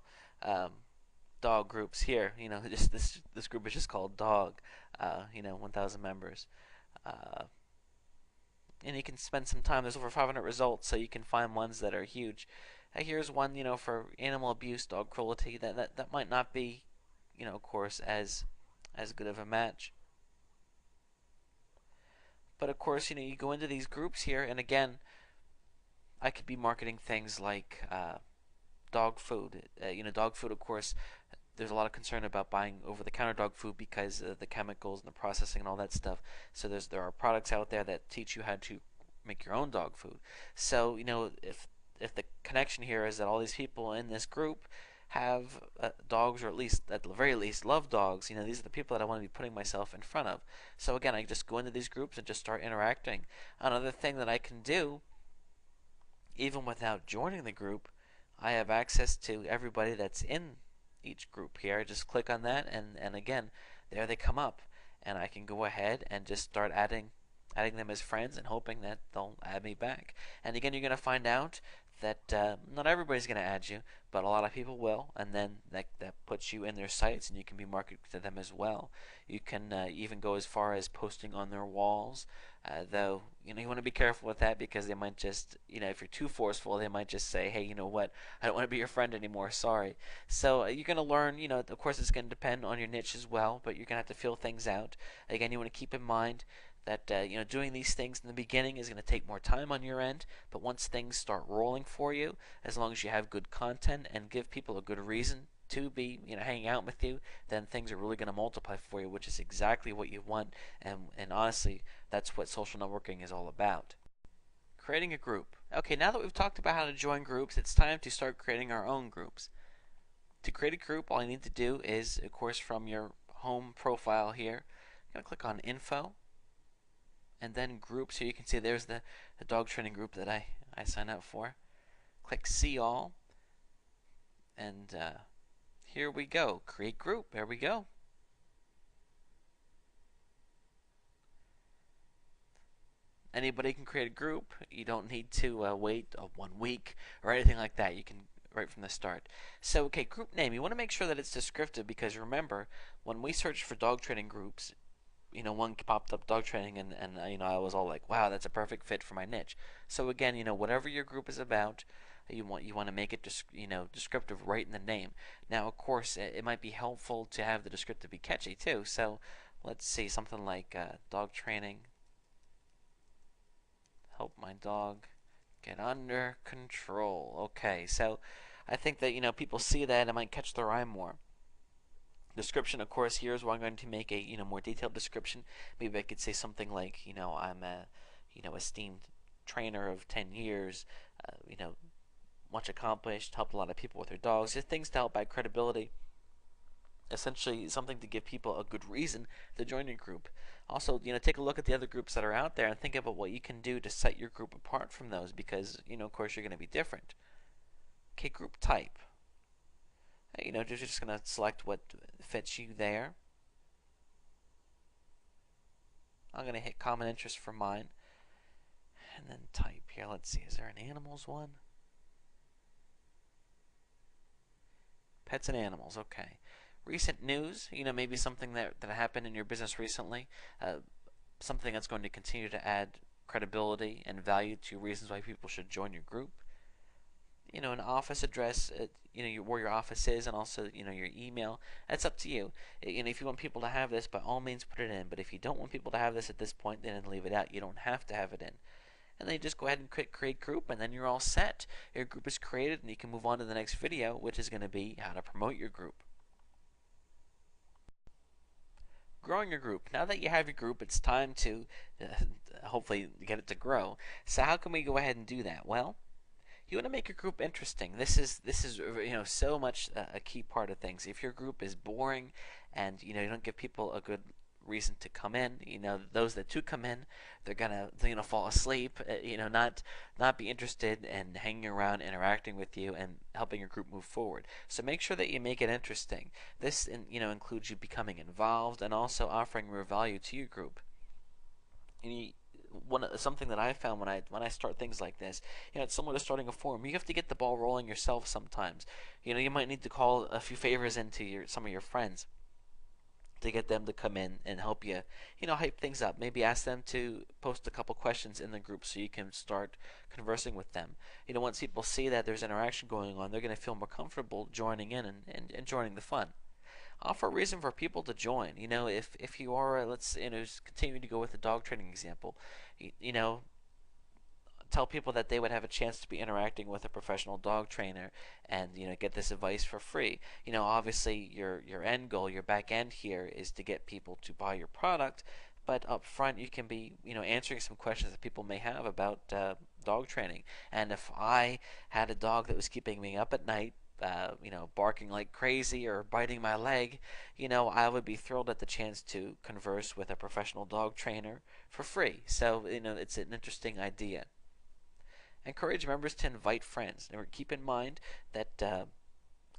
dog groups here, just this group is just called dog, 1,000 members, and you can spend some time. There's over 500 results, so you can find ones that are huge. Here's one, for animal abuse, dog cruelty. That might not be, of course, as good of a match. But of course, you go into these groups here, and again, I could be marketing things like dog food. Dog food, of course, there's a lot of concern about buying over-the-counter dog food because of the chemicals and the processing and all that stuff. So there are products out there that teach you how to make your own dog food. So if the connection here is that all these people in this group have dogs, or at the very least love dogs, these are the people that I want to be putting myself in front of. So again, I just go into these groups and just start interacting. Another thing that I can do, even without joining the group, I have access to everybody that's in each group here. I just click on that, and again, there they come up, and I can go ahead and just start adding them as friends and hoping that they'll add me back. And again, you're going to find out that not everybody's going to add you, but a lot of people will, and then that puts you in their sights, and you can be marketed to them as well. You can even go as far as posting on their walls, though you want to be careful with that, because they might just, if you're too forceful, they might just say, hey, you know what, I don't want to be your friend anymore, sorry. So you're going to learn, of course it's going to depend on your niche as well, but you're going to have to feel things out. Again, you want to keep in mind that doing these things in the beginning is going to take more time on your end, but once things start rolling for you, as long as you have good content and give people a good reason to be hanging out with you, then things are really going to multiply for you, which is exactly what you want. And honestly, that's what social networking is all about. Creating a group. Okay, now that we've talked about how to join groups, it's time to start creating our own groups. To create a group, all you need to do is, of course, from your home profile here, you're going to click on Info, and then Group. So you can see there's the dog training group that I signed up for. Click See All, and here we go. Create group. There we go. Anybody can create a group. You don't need to wait 1 week or anything like that. You can right from the start. So, okay, group name. You want to make sure that it's descriptive, because remember, when we search for dog training groups, one popped up, dog training, and I was all like, wow, that's a perfect fit for my niche. So again, whatever your group is about, you want to make it descriptive right in the name. Now, of course, it might be helpful to have the descriptive be catchy too. So let's see, something like dog training. Help my dog get under control. Okay, so I think that people see that and it might catch their eye more. Description, of course, here is where I'm going to make a more detailed description. Maybe I could say something like, I'm a esteemed trainer of 10 years, much accomplished, helped a lot of people with their dogs. Just things to help add credibility. Essentially, something to give people a good reason to join your group. Also, take a look at the other groups that are out there and think about what you can do to set your group apart from those, because of course you're going to be different. Okay, group type. You're just going to select what fits you there. I'm going to hit common interest for mine. And then type here. Let's see, is there an animals one? Pets and animals, okay. Recent news, maybe something that happened in your business recently. Something that's going to continue to add credibility and value to reasons why people should join your group. An office address, where your office is, and also, your email. That's up to you. If you want people to have this, by all means put it in. But if you don't want people to have this at this point, then leave it out. You don't have to have it in. And then you just go ahead and click create group, and then you're all set. Your group is created, and you can move on to the next video, which is going to be how to promote your group. Growing your group. Now that you have your group, it's time to hopefully get it to grow. So how can we go ahead and do that? Well, you want to make your group interesting. This is so much a key part of things. If your group is boring and you don't give people a good reason to come in, those that do come in, they're gonna fall asleep, not be interested in hanging around, interacting with you, and helping your group move forward. So make sure that you make it interesting. This includes you becoming involved and also offering real value to your group. And something that I found when I start things like this, it's similar to starting a forum. You have to get the ball rolling yourself sometimes. You might need to call a few favors into some of your friends to get them to come in and help you, hype things up. Maybe ask them to post a couple questions in the group so you can start conversing with them. Once people see that there's interaction going on, they're going to feel more comfortable joining in and joining the fun. Offer a reason for people to join. If you are, let's continue to go with the dog training example. tell people that they would have a chance to be interacting with a professional dog trainer and get this advice for free. Obviously your end goal, your back end here is to get people to buy your product, but up front you can be answering some questions that people may have about dog training. And if I had a dog that was keeping me up at night, barking like crazy or biting my leg, I would be thrilled at the chance to converse with a professional dog trainer for free. So, it's an interesting idea. Encourage members to invite friends. Now, keep in mind that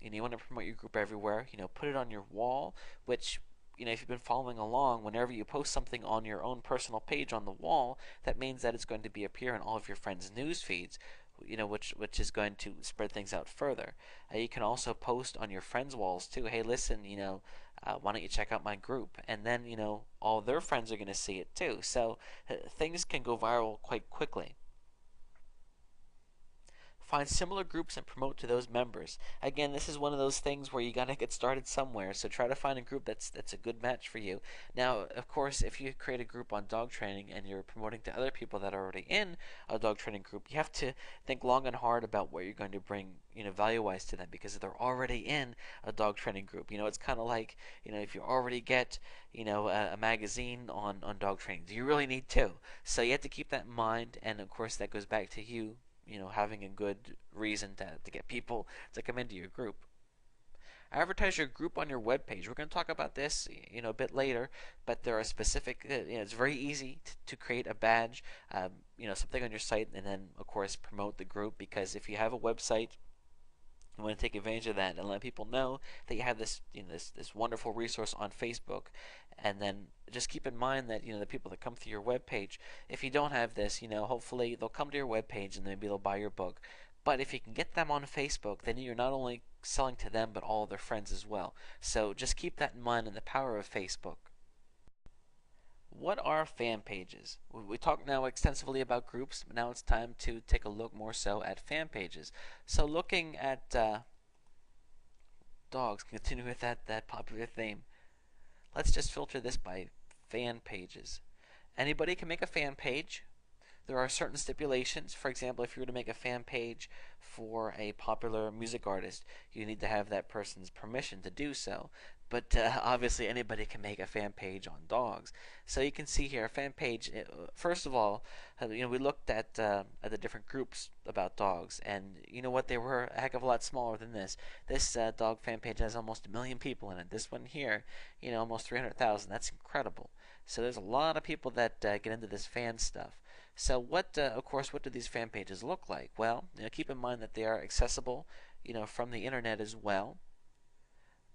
you want to promote your group everywhere. Put it on your wall, which if you've been following along, whenever you post something on your own personal page on the wall, that means that it's going to be appear in all of your friends' news feeds, which is going to spread things out further. You can also post on your friends' walls too. Hey, listen, why don't you check out my group? And then all their friends are going to see it too. So things can go viral quite quickly. Find similar groups and promote to those members. Again, this is one of those things where you gotta get started somewhere. So try to find a group that's a good match for you. Now, of course, if you create a group on dog training and you're promoting to other people that are already in a dog training group, you have to think long and hard about what you're going to bring, value-wise to them, because they're already in a dog training group. It's kind of like, if you already get, a magazine on dog training, do you really need two? So you have to keep that in mind, and of course that goes back to you having a good reason to get people to come into your group. Advertise your group on your webpage. We're going to talk about this, a bit later, but there are specific. It's very easy to create a badge, something on your site, and then of course promote the group. Because if you have a website, you want to take advantage of that and let people know that you have this, this wonderful resource on Facebook. And then just keep in mind that the people that come through your web page, if you don't have this, hopefully they'll come to your web page and maybe they'll buy your book. But if you can get them on Facebook, then you're not only selling to them but all of their friends as well. So just keep that in mind and the power of Facebook. What are fan pages? We talked now extensively about groups, but now it's time to take a look more so at fan pages. So looking at dogs, continue with that popular theme. Let's just filter this by fan pages. Anybody can make a fan page. There are certain stipulations. For example, if you were to make a fan page for a popular music artist, you need to have that person's permission to do so. But obviously anybody can make a fan page on dogs. So you can see here a fan page. First of all, we looked at the different groups about dogs, and you know what? They were a heck of a lot smaller than this. This dog fan page has almost 1 million people in it. This one here, almost 300,000. That's incredible. So there's a lot of people that get into this fan stuff. So of course, what do these fan pages look like? Well, keep in mind that they are accessible, from the internet as well.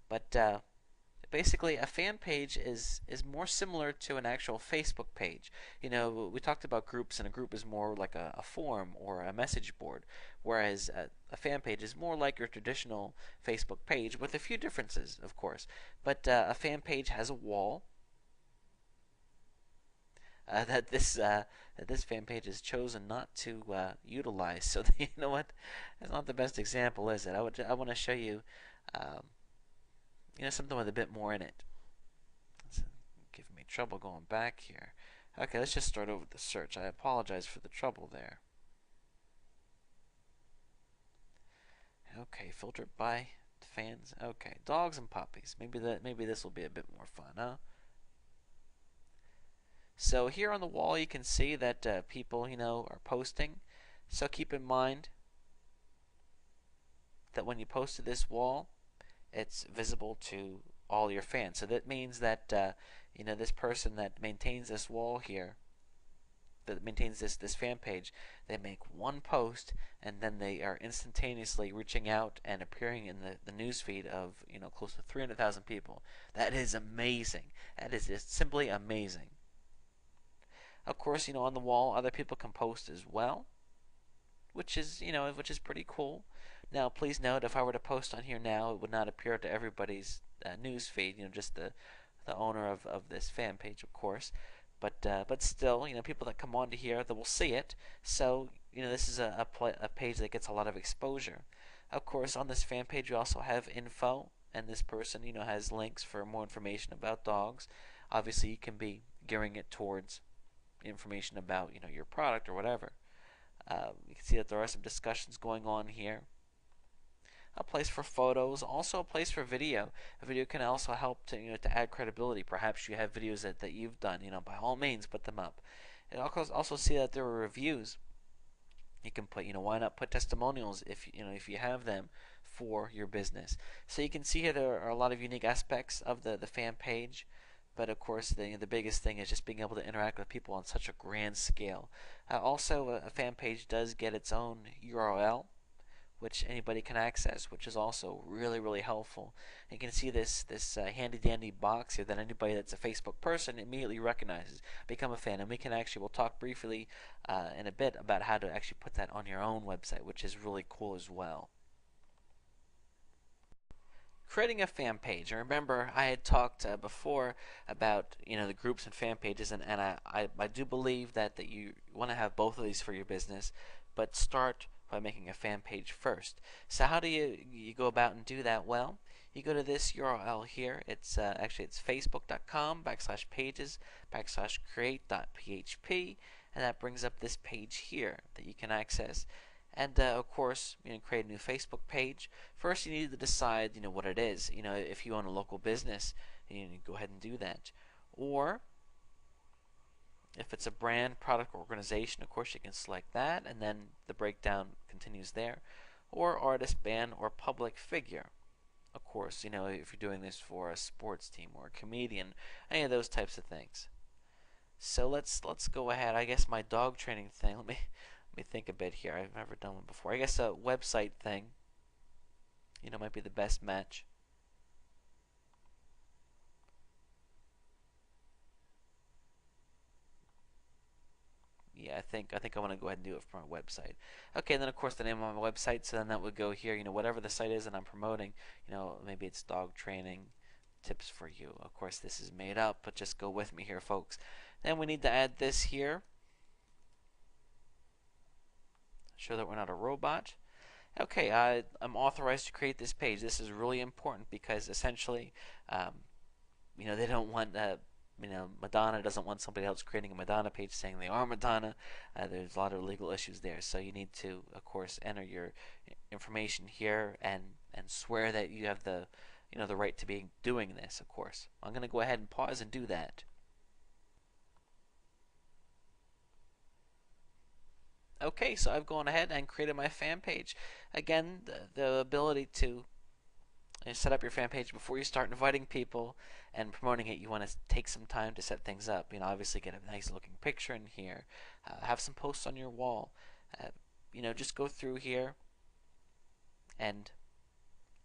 But basically, a fan page is more similar to an actual Facebook page. We talked about groups, and a group is more like a forum or a message board, whereas a fan page is more like your traditional Facebook page, with a few differences, of course. But a fan page has a wall that this fan page has chosen not to utilize. So you know what? That's not the best example, is it? I want to show you, something with a bit more in it. It's giving me trouble going back here. Okay, let's just start over the search. I apologize for the trouble there. Okay, filtered by fans. Okay, dogs and puppies. Maybe this will be a bit more fun, huh? So here on the wall you can see that people, are posting. So keep in mind that when you post to this wall, it's visible to all your fans. So that means that this person that maintains this wall here, that maintains this fan page, they make one post and then they are instantaneously reaching out and appearing in the news feed of close to 300,000 people. That is amazing. That is just simply amazing. Of course, on the wall, other people can post as well, which is pretty cool. Now, please note, if I were to post on here now, it would not appear to everybody's news feed. Just the owner of this fan page, of course. But still, people that come onto here, that will see it. So, this is a page that gets a lot of exposure. Of course, on this fan page, you also have info, and this person, has links for more information about dogs. Obviously, you can be gearing it towards information about your product or whatever. You can see that there are some discussions going on here. A place for photos, also a place for video. A video can also help to to add credibility. Perhaps you have videos that you've done. By all means, put them up. And also see that there are reviews. You can put, why not put testimonials if you have them for your business. So you can see here there are a lot of unique aspects of the fan page. But of course, the biggest thing is just being able to interact with people on such a grand scale. Also, a fan page does get its own URL, which anybody can access, which is also really, really helpful. You can see this handy dandy box here that anybody that's a Facebook person immediately recognizes. Become a fan, and we'll talk briefly in a bit about how to actually put that on your own website, which is really cool as well. Creating a fan page. And remember, I had talked before about the groups and fan pages, and I do believe that you want to have both of these for your business, but start by making a fan page first. So how do you go about and do that? Well, you go to this URL here. It's it's facebook.com/pages/create.php, and that brings up this page here that you can access. And of course, create a new Facebook page. First, you need to decide, what it is. If you own a local business, you go ahead and do that. Or if it's a brand, product, or organization, of course, you can select that, and then the breakdown continues there. Or artist, band, or public figure. Of course, if you're doing this for a sports team or a comedian, any of those types of things. So let's go ahead. I guess my dog training thing. Let me think a bit here. I've never done one before. I guess a website thing, might be the best match. Yeah, I think I want to go ahead and do it for my website. Okay, and then of course the name of my website. So then that would go here. Whatever the site is that I'm promoting. Maybe it's dog training tips for you. Of course, this is made up, but just go with me here, folks. Then we need to add this here. Show that we're not a robot. Okay, I'm authorized to create this page. This is really important because essentially, they don't want, Madonna doesn't want somebody else creating a Madonna page saying they are Madonna. There's a lot of legal issues there. So you need to, of course, enter your information here and swear that you have the right to be doing this, of course. I'm going to go ahead and pause and do that. Okay, so I've gone ahead and created my fan page. Again, the ability to set up your fan page before you start inviting people and promoting it. You want to take some time to set things up. Obviously get a nice looking picture in here. Have some posts on your wall. Just go through here and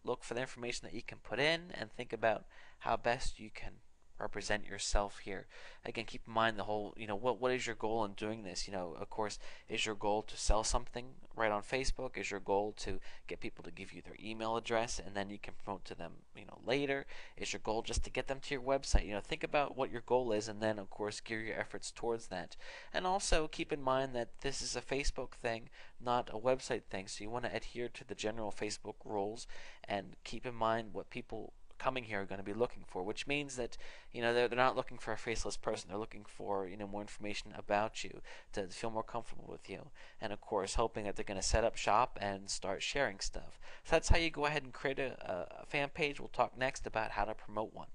look for the information that you can put in and think about how best you can represent yourself here. Again, keep in mind the whole, what is your goal in doing this? Of course, is your goal to sell something right on Facebook? Is your goal to get people to give you their email address and then you can promote to them, later? Is your goal just to get them to your website? Think about what your goal is and then, of course, gear your efforts towards that. And also keep in mind that this is a Facebook thing, not a website thing. So you want to adhere to the general Facebook rules and keep in mind what people coming here are going to be looking for, which means that they're not looking for a faceless person. They're looking for more information about you to feel more comfortable with you, and of course hoping that they're going to set up shop and start sharing stuff. So that's how you go ahead and create a fan page. We'll talk next about how to promote one.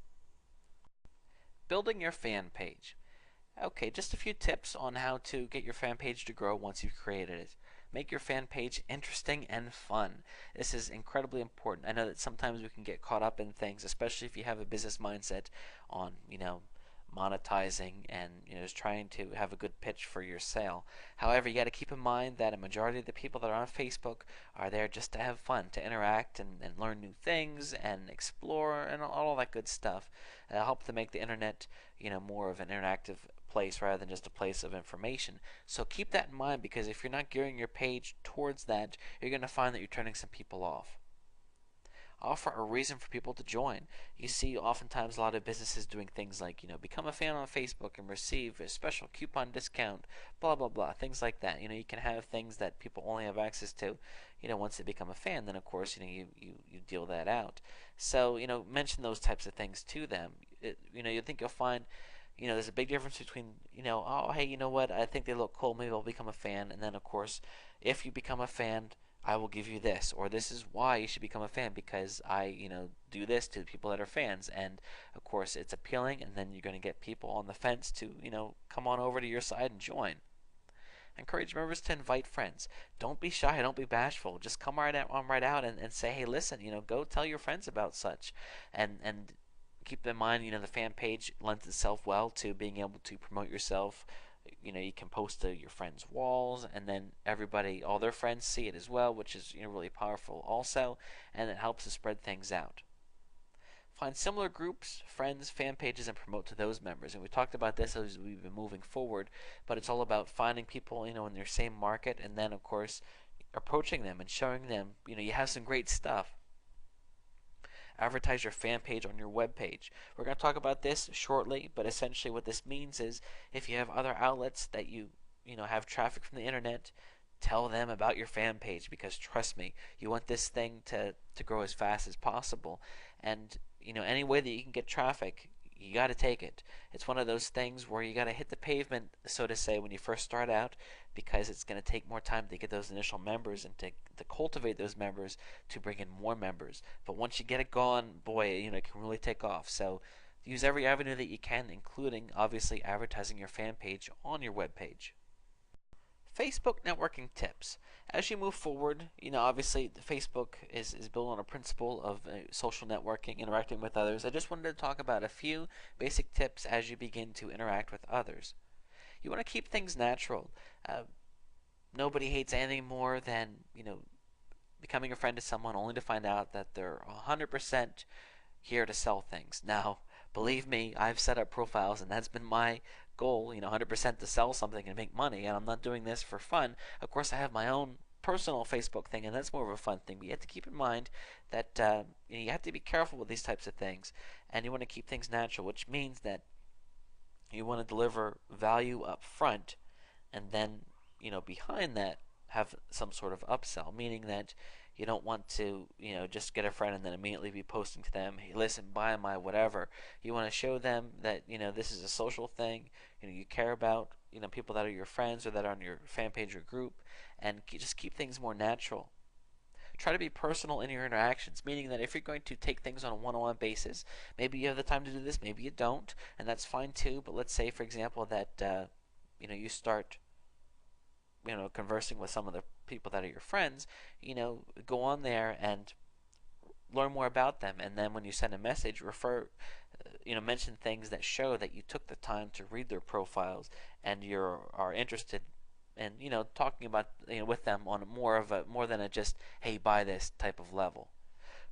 Building your fan page. Okay, just a few tips on how to get your fan page to grow once you've created it. Make your fan page interesting and fun. This is incredibly important. I know that sometimes we can get caught up in things, especially if you have a business mindset on, monetizing and just trying to have a good pitch for your sale. However, you got to keep in mind that a majority of the people that are on Facebook are there just to have fun, to interact and learn new things and explore and all that good stuff. Help to make the internet more of an interactive place rather than just a place of information. So keep that in mind, because if you're not gearing your page towards that, you're going to find that you're turning some people off. Offer a reason for people to join. You see oftentimes a lot of businesses doing things like, become a fan on Facebook and receive a special coupon discount, blah blah blah, things like that. You can have things that people only have access to, once they become a fan. Then of course, you deal that out. So, mention those types of things to them. You think you'll find There's a big difference between, oh, hey, you know what? I think they look cool. Maybe I'll become a fan. And then, of course, if you become a fan, I will give you this, or this is why you should become a fan because I, do this to people that are fans. And of course, it's appealing, and then you're going to get people on the fence to, come on over to your side and join. Encourage members to invite friends. Don't be shy. Don't be bashful. Just come right out and say, hey, listen, go tell your friends about such. And keep in mind, the fan page lends itself well to being able to promote yourself. You can post to your friends' walls, and then everybody, all their friends see it as well, which is really powerful also, and it helps to spread things out. Find similar groups, friends, fan pages, and promote to those members. And we talked about this as we've been moving forward, but it's all about finding people, in their same market, and then, of course, approaching them and showing them, you have some great stuff. Advertise your fan page on your web page. We're going to talk about this shortly, but essentially what this means is if you have other outlets that have traffic from the internet, tell them about your fan page because trust me, you want this thing to grow as fast as possible. And any way that you can get traffic, you got to take it. It's one of those things where you got to hit the pavement, so to say, when you first start out, because it's going to take more time to get those initial members and to cultivate those members to bring in more members. But once you get it going, boy, it can really take off. So use every avenue that you can, including obviously advertising your fan page on your web page. Facebook networking tips. As you move forward, obviously Facebook is built on a principle of social networking, interacting with others. I just wanted to talk about a few basic tips as you begin to interact with others. You want to keep things natural. Nobody hates anything more than, becoming a friend to someone only to find out that they're 100% here to sell things. Now, believe me, I've set up profiles and that's been my goal, 100% to sell something and make money, and I'm not doing this for fun. Of course, I have my own personal Facebook thing, and that's more of a fun thing. But you have to keep in mind that you have to be careful with these types of things, and you want to keep things natural, which means that you want to deliver value up front, and then behind that have some sort of upsell, meaning that you don't want to just get a friend and then immediately be posting to them, hey, listen, buy my whatever. You want to show them that this is a social thing. You care about people that are your friends or that are on your fan page or group, and just keep things more natural. Try to be personal in your interactions, meaning that if you're going to take things on a one-on-one basis, maybe you have the time to do this, maybe you don't, and that's fine too. But let's say, for example, that you start conversing with some of the people that are your friends, go on there and learn more about them, and then when you send a message, mention things that show that you took the time to read their profiles and you are interested in talking about with them on more than a just hey buy this type of level.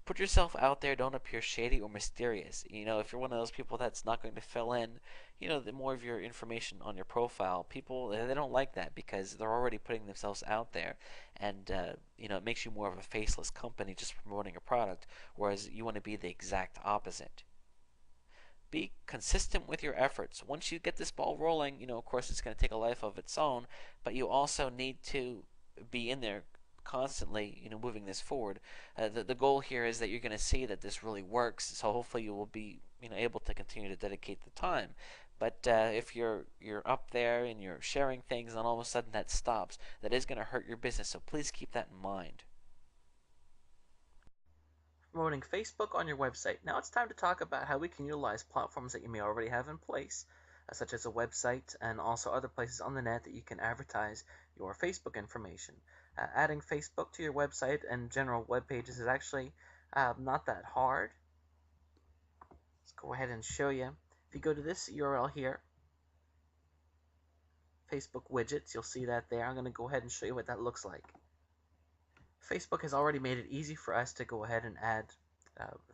Put yourself out there. Don't appear shady or mysterious. If you're one of those people that's not going to fill in, the more of your information on your profile, people they don't like that because they're already putting themselves out there, and it makes you more of a faceless company just promoting a product, whereas you want to be the exact opposite. Be consistent with your efforts. Once you get this ball rolling, of course it's going to take a life of its own, but you also need to be in there constantly, moving this forward. The goal here is that you're going to see that this really works, so hopefully you will be, able to continue to dedicate the time. But if you're up there and you're sharing things and all of a sudden that stops, that is going to hurt your business, so please keep that in mind. Promoting Facebook on your website. Now it's time to talk about how we can utilize platforms that you may already have in place, such as a website and also other places on the net that you can advertise your Facebook information. Adding Facebook to your website and general web pages is actually not that hard. Let's go ahead and show you. If you go to this URL here, Facebook widgets, you'll see that there. I'm going to go ahead and show you what that looks like. Facebook has already made it easy for us to go ahead and add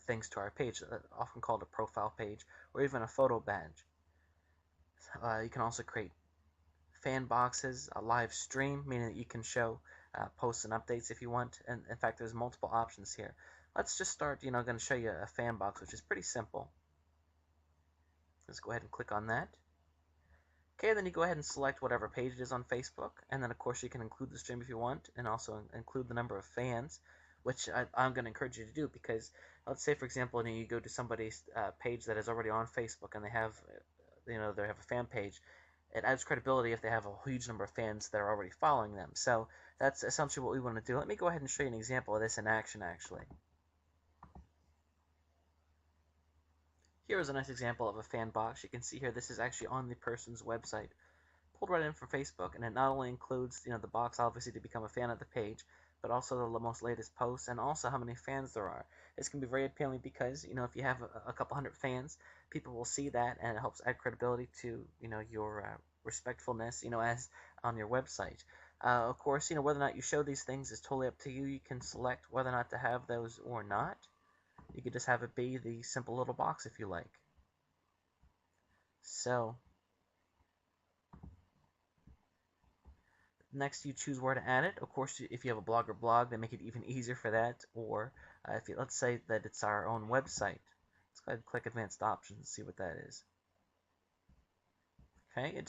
things to our page, often called a profile page or even a photo badge. You can also create fan boxes, a live stream, meaning that you can show posts and updates if you want. And in fact, there's multiple options here. Let's just start, going to show you a fan box, which is pretty simple. Let's go ahead and click on that. Okay, then you go ahead and select whatever page it is on Facebook, and then of course you can include the stream if you want, and also include the number of fans, which I'm going to encourage you to do, because let's say, for example, you go to somebody's page that is already on Facebook, and they have a fan page, it adds credibility if they have a huge number of fans that are already following them. So that's essentially what we want to do. Let me go ahead and show you an example of this in action, actually. Here is a nice example of a fan box. You can see here this is actually on the person's website, pulled right in from Facebook, and it not only includes the box obviously to become a fan of the page, but also the most latest posts and also how many fans there are. This can be very appealing because if you have a couple hundred fans, people will see that, and it helps add credibility to your respectfulness as on your website. Of course, whether or not you show these things is totally up to you. You can select whether or not to have those or not. You could just have it be the simple little box if you like. So next, you choose where to add it. Of course, if you have a blog, they make it even easier for that. Or let's say that it's our own website. Let's go ahead and click Advanced Options and see what that is. Okay, it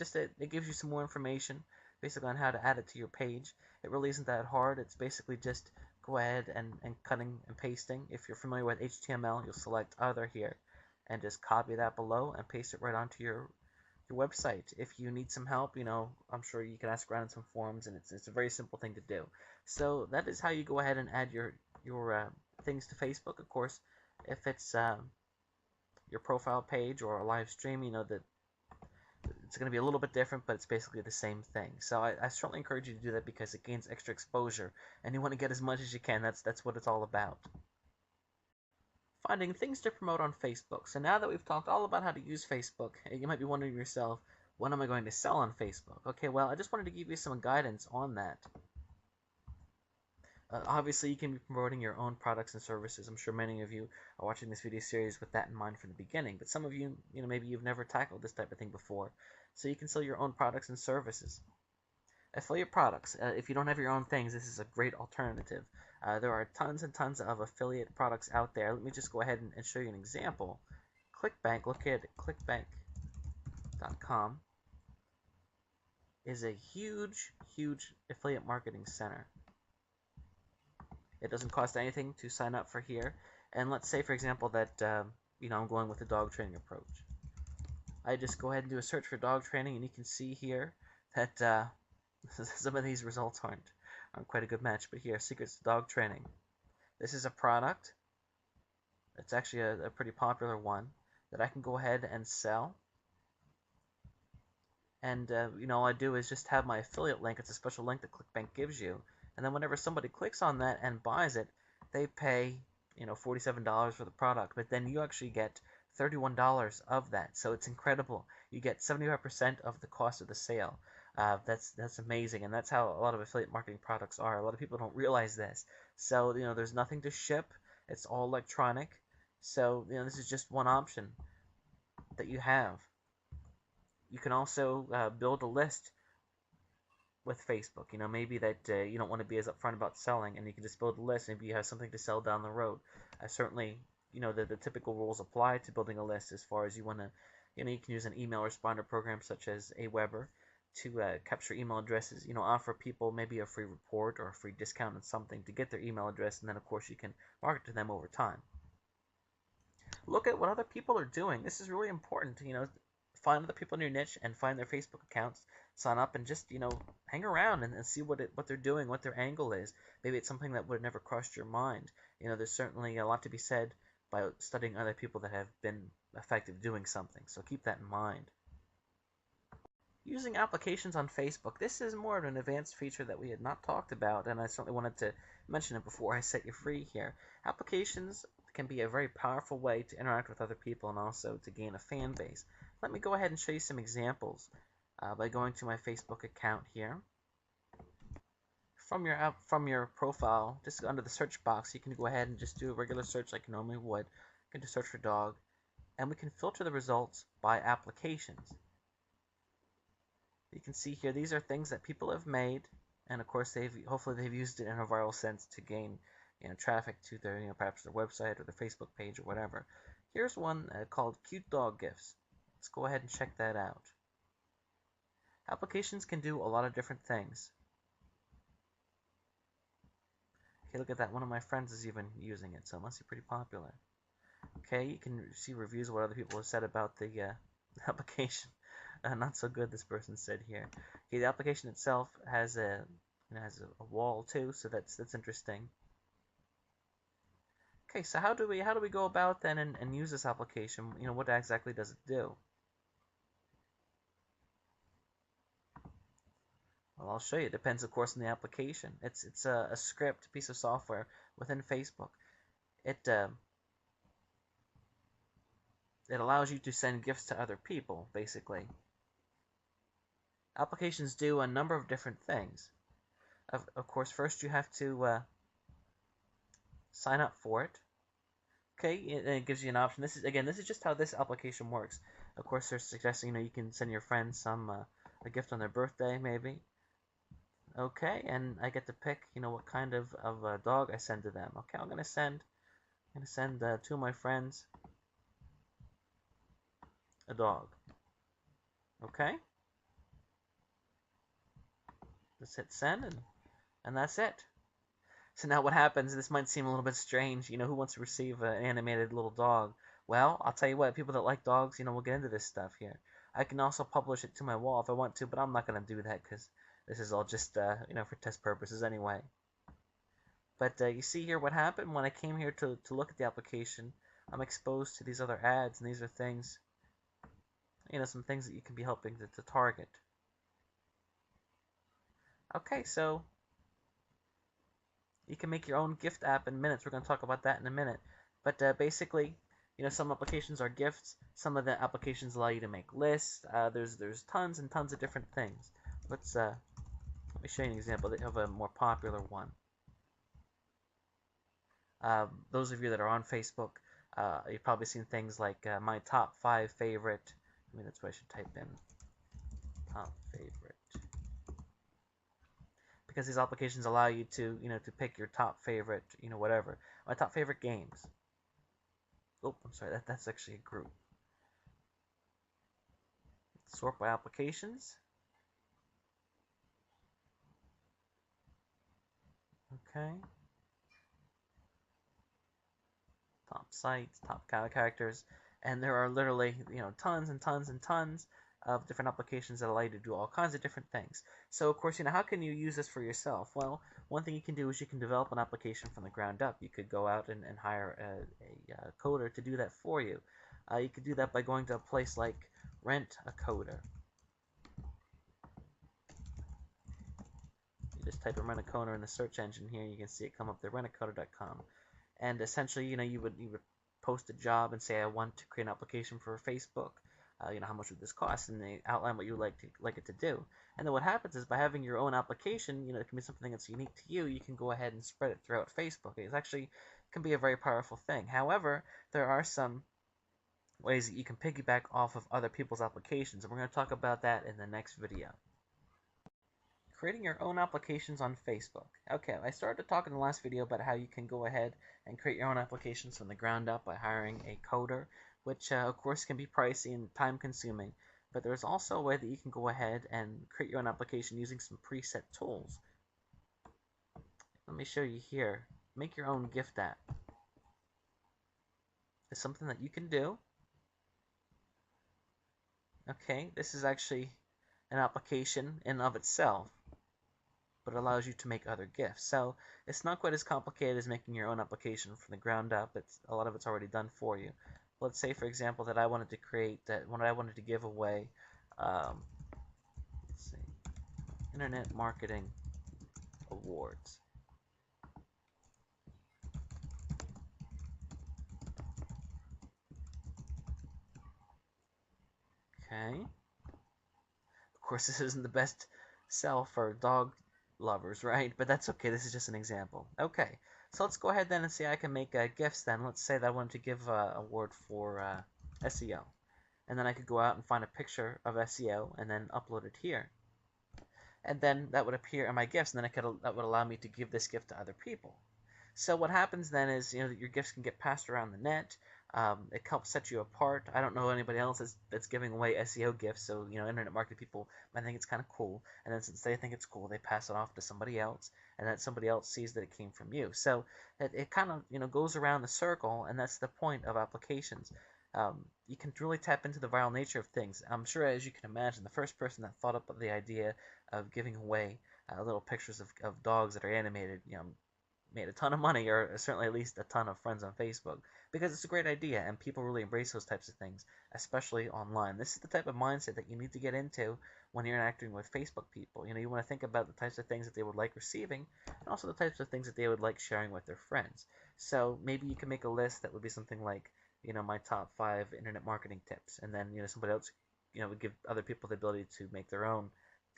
gives you some more information basically on how to add it to your page. It really isn't that hard. It's basically just go ahead and cutting and pasting. If you're familiar with HTML, you'll select Other here and just copy that below and paste it right onto your website. If you need some help, I'm sure you can ask around in some forums, and it's a very simple thing to do. So that is how you go ahead and add your things to Facebook. Of course, if it's your profile page or a live stream, that it's going to be a little bit different, but it's basically the same thing. So I certainly encourage you to do that because it gains extra exposure, and you want to get as much as you can. That's what it's all about. Finding things to promote on Facebook. So now that we've talked all about how to use Facebook, you might be wondering to yourself, what am I going to sell on Facebook? Okay, well, I just wanted to give you some guidance on that. Obviously, you can be promoting your own products and services. I'm sure many of you are watching this video series with that in mind from the beginning, but some of you, maybe you've never tackled this type of thing before. So you can sell your own products and services. Affiliate products. If you don't have your own things, this is a great alternative. There are tons and tons of affiliate products out there. Let me just go ahead and show you an example. ClickBank, look at clickbank.com, is a huge, huge affiliate marketing center. It doesn't cost anything to sign up for here. And let's say, for example, that I'm going with the dog training approach. I just go ahead and do a search for dog training, and you can see here that some of these results aren't quite a good match. But here, Secrets to Dog Training. This is a product. It's actually a pretty popular one that I can go ahead and sell. And all I do is just have my affiliate link. It's a special link that ClickBank gives you. And then whenever somebody clicks on that and buys it, they pay $47 for the product. But then you actually get $31 of that. So it's incredible. You get 75% of the cost of the sale. That's amazing, and that's how a lot of affiliate marketing products are. A lot of people don't realize this. So there's nothing to ship. It's all electronic. So this is just one option that you have. You can also build a list with Facebook. Maybe that you don't want to be as upfront about selling, and you can just build a list. Maybe you have something to sell down the road. Certainly, the typical rules apply to building a list as far as you want to. You can use an email responder program such as Aweber to capture email addresses, offer people maybe a free report or a free discount on something to get their email address, and then of course you can market to them over time. Look at what other people are doing. This is really important. Find other people in your niche and find their Facebook accounts, sign up, and just hang around and see what they're doing, what their angle is. Maybe it's something that would have never crossed your mind. There's certainly a lot to be said by studying other people that have been effective doing something. So keep that in mind. Using applications on Facebook. This is more of an advanced feature that we had not talked about, and I certainly wanted to mention it before I set you free here. Applications can be a very powerful way to interact with other people and also to gain a fan base. Let me go ahead and show you some examples by going to my Facebook account here. From your profile, just under the search box, you can go ahead and just do a regular search like you normally would. You can just search for dog, and we can filter the results by applications. You can see here these are things that people have made, and of course hopefully they've used it in a viral sense to gain traffic to their perhaps their website or their Facebook page or whatever. Here's one called Cute Dog Gifts. Let's go ahead and check that out. Applications can do a lot of different things. Okay, look at that. One of my friends is even using it, so it must be pretty popular. Okay, you can see reviews of what other people have said about the application, not so good. This person said here. Okay, the application itself has a wall too, so that's interesting. Okay, so how do we go about then and use this application? What exactly does it do? Well, I'll show you. It depends, of course, on the application. It's a script, piece of software within Facebook. It allows you to send gifts to other people, basically. Applications do a number of different things. Of course, first you have to sign up for it. Okay, and it gives you an option. This is just how this application works. Of course, they're suggesting you can send your friends a gift on their birthday, maybe. Okay, and I get to pick what kind of dog I send to them. Okay, I'm gonna send two of my friends a dog. Okay, just hit send and that's it. So now what happens, this might seem a little bit strange, who wants to receive an animated little dog? Well, I'll tell you what, people that like dogs, we'll get into this stuff here. I can also publish it to my wall if I want to, but I'm not going to do that because this is all just, for test purposes anyway. But you see here what happened when I came here to look at the application. I'm exposed to these other ads, and these are things, some things that you can be helping to target. Okay, so you can make your own gift app in minutes. We're going to talk about that in a minute. But basically, some applications are gifts. Some of the applications allow you to make lists. There's tons and tons of different things. Let me show you an example of a more popular one. Those of you that are on Facebook, you've probably seen things like my top 5 favorite. That's what I should type in. Top favorite. Because these applications allow you to to pick your top favorite whatever. My top favorite games. Oh, I'm sorry, that's actually a group. Sort by applications. Okay. Top sites, top characters, and there are literally tons and tons and tons of different applications that allow you to do all kinds of different things. So of course, how can you use this for yourself? Well, one thing you can do is you can develop an application from the ground up. You could go out and hire a coder to do that for you. You could do that by going to a place like Rent a Coder. You just type in Rent a Coder in the search engine here. You can see it come up there, rentacoder.com. And essentially, you would post a job and say, I want to create an application for Facebook. How much would this cost? And they outline what you would like it to do. And then what happens is by having your own application, it can be something that's unique to you. You can go ahead and spread it throughout Facebook. It actually can be a very powerful thing. However, there are some ways that you can piggyback off of other people's applications, and we're going to talk about that in the next video. Creating your own applications on Facebook. Okay, I started to talk in the last video about how you can go ahead and create your own applications from the ground up by hiring a coder, which of course can be pricey and time consuming, but there's also a way that you can go ahead and create your own application using some preset tools. Let me show you here. Make your own gift app. It's something that you can do. Okay, this is actually an application in and of itself, but it allows you to make other gifts. So it's not quite as complicated as making your own application from the ground up. A lot of it's already done for you. Let's say, for example, that I wanted to give away, let's see, Internet Marketing Awards. Okay. Of course, this isn't the best sell for dog lovers, right? But that's okay. This is just an example. Okay, so let's go ahead then and see I can make gifts then. Let's say that I wanted to give an award for SEO. And then I could go out and find a picture of SEO and then upload it here. And then that would appear in my gifts, and then that would allow me to give this gift to other people. So what happens then is, your gifts can get passed around the net. It helps set you apart. I don't know anybody else that's giving away SEO gifts, so internet marketing people might think it's kind of cool. And then since they think it's cool, they pass it off to somebody else, and then somebody else sees that it came from you. So it kind of goes around the circle, and that's the point of applications. You can really tap into the viral nature of things. I'm sure, as you can imagine, the first person that thought up the idea of giving away little pictures of dogs that are animated, made a ton of money, or certainly at least a ton of friends on Facebook, because it's a great idea and people really embrace those types of things, especially online. This is the type of mindset that you need to get into when you're interacting with Facebook people. You want to think about the types of things that they would like receiving, and also the types of things that they would like sharing with their friends. So maybe you can make a list that would be something like, my top 5 internet marketing tips, and then somebody else, would give other people the ability to make their own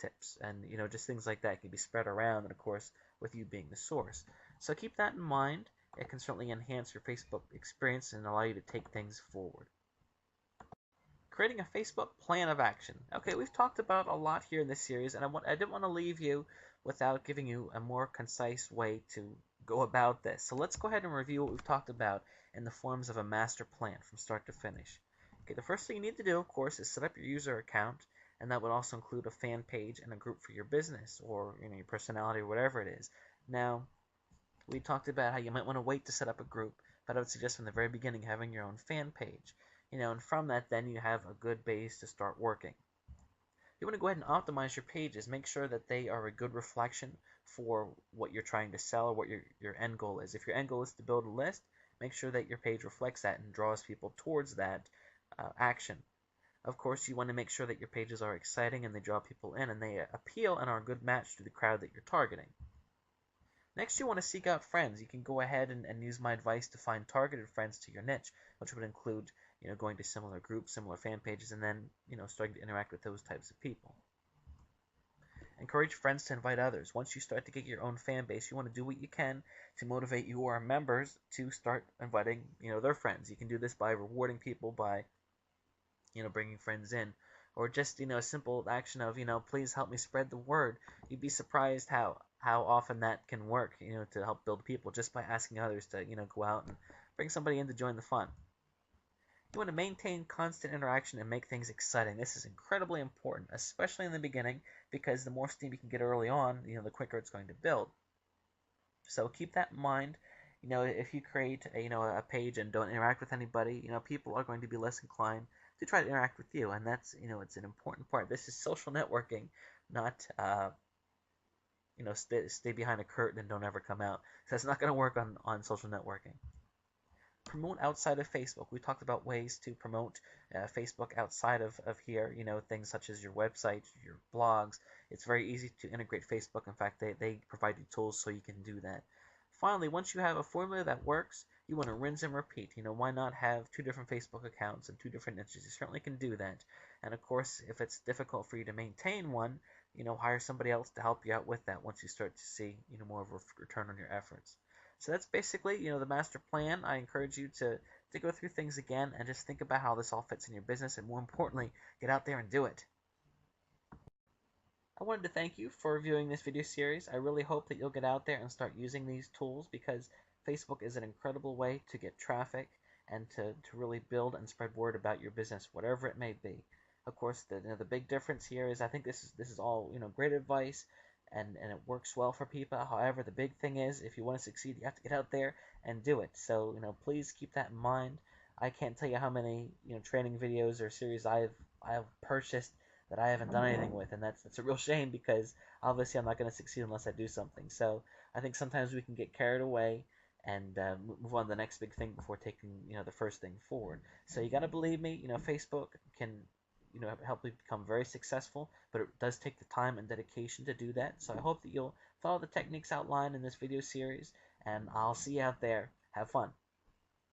tips, and just things like that can be spread around, and of course with you being the source. So keep that in mind. It can certainly enhance your Facebook experience and allow you to take things forward. Creating a Facebook plan of action. Okay, we've talked about a lot here in this series, and I didn't want to leave you without giving you a more concise way to go about this. So let's go ahead and review what we've talked about in the forms of a master plan from start to finish. Okay, the first thing you need to do, of course, is set up your user account, and that would also include a fan page and a group for your business or your personality or whatever it is. Now, we talked about how you might want to wait to set up a group, but I would suggest from the very beginning having your own fan page. And from that, then you have a good base to start working. You want to go ahead and optimize your pages. Make sure that they are a good reflection for what you're trying to sell or what your end goal is. If your end goal is to build a list, make sure that your page reflects that and draws people towards that action. Of course, you want to make sure that your pages are exciting and they draw people in and they appeal and are a good match to the crowd that you're targeting. Next, you want to seek out friends. You can go ahead and use my advice to find targeted friends to your niche, which would include, going to similar groups, similar fan pages, and then, starting to interact with those types of people. Encourage friends to invite others. Once you start to get your own fan base, you want to do what you can to motivate your members to start inviting, their friends. You can do this by rewarding people, by, bringing friends in, or just, a simple action of, please help me spread the word. You'd be surprised how often that can work, to help build people just by asking others to, go out and bring somebody in to join the fun. You want to maintain constant interaction and make things exciting. This is incredibly important, especially in the beginning, because the more steam you can get early on, the quicker it's going to build. So keep that in mind. If you create a page and don't interact with anybody, people are going to be less inclined to try to interact with you, and that's it's an important part. This is social networking, not stay behind a curtain and don't ever come out. So that's not going to work on social networking. Promote outside of Facebook. We talked about ways to promote Facebook outside of here, things such as your website, your blogs. It's very easy to integrate Facebook. In fact, they provide you tools so you can do that. Finally, once you have a formula that works, you want to rinse and repeat. Why not have 2 different Facebook accounts and 2 different niches? You certainly can do that. And of course, if it's difficult for you to maintain one, hire somebody else to help you out with that once you start to see, more of a return on your efforts. So that's basically, the master plan. I encourage you to go through things again and just think about how this all fits in your business, and more importantly, get out there and do it. I wanted to thank you for viewing this video series. I really hope that you'll get out there and start using these tools, because Facebook is an incredible way to get traffic and to really build and spread word about your business, whatever it may be. Of course, the big difference here is I think this is all great advice, and it works well for people. However, the big thing is if you want to succeed, you have to get out there and do it. So please keep that in mind. I can't tell you how many training videos or series I've purchased that I haven't done anything with, and that's a real shame, because obviously I'm not going to succeed unless I do something. So I think sometimes we can get carried away and move on to the next big thing before taking the first thing forward. So you got to believe me. Facebook can help you become very successful, but it does take the time and dedication to do that. So I hope that you'll follow the techniques outlined in this video series, and I'll see you out there. Have fun.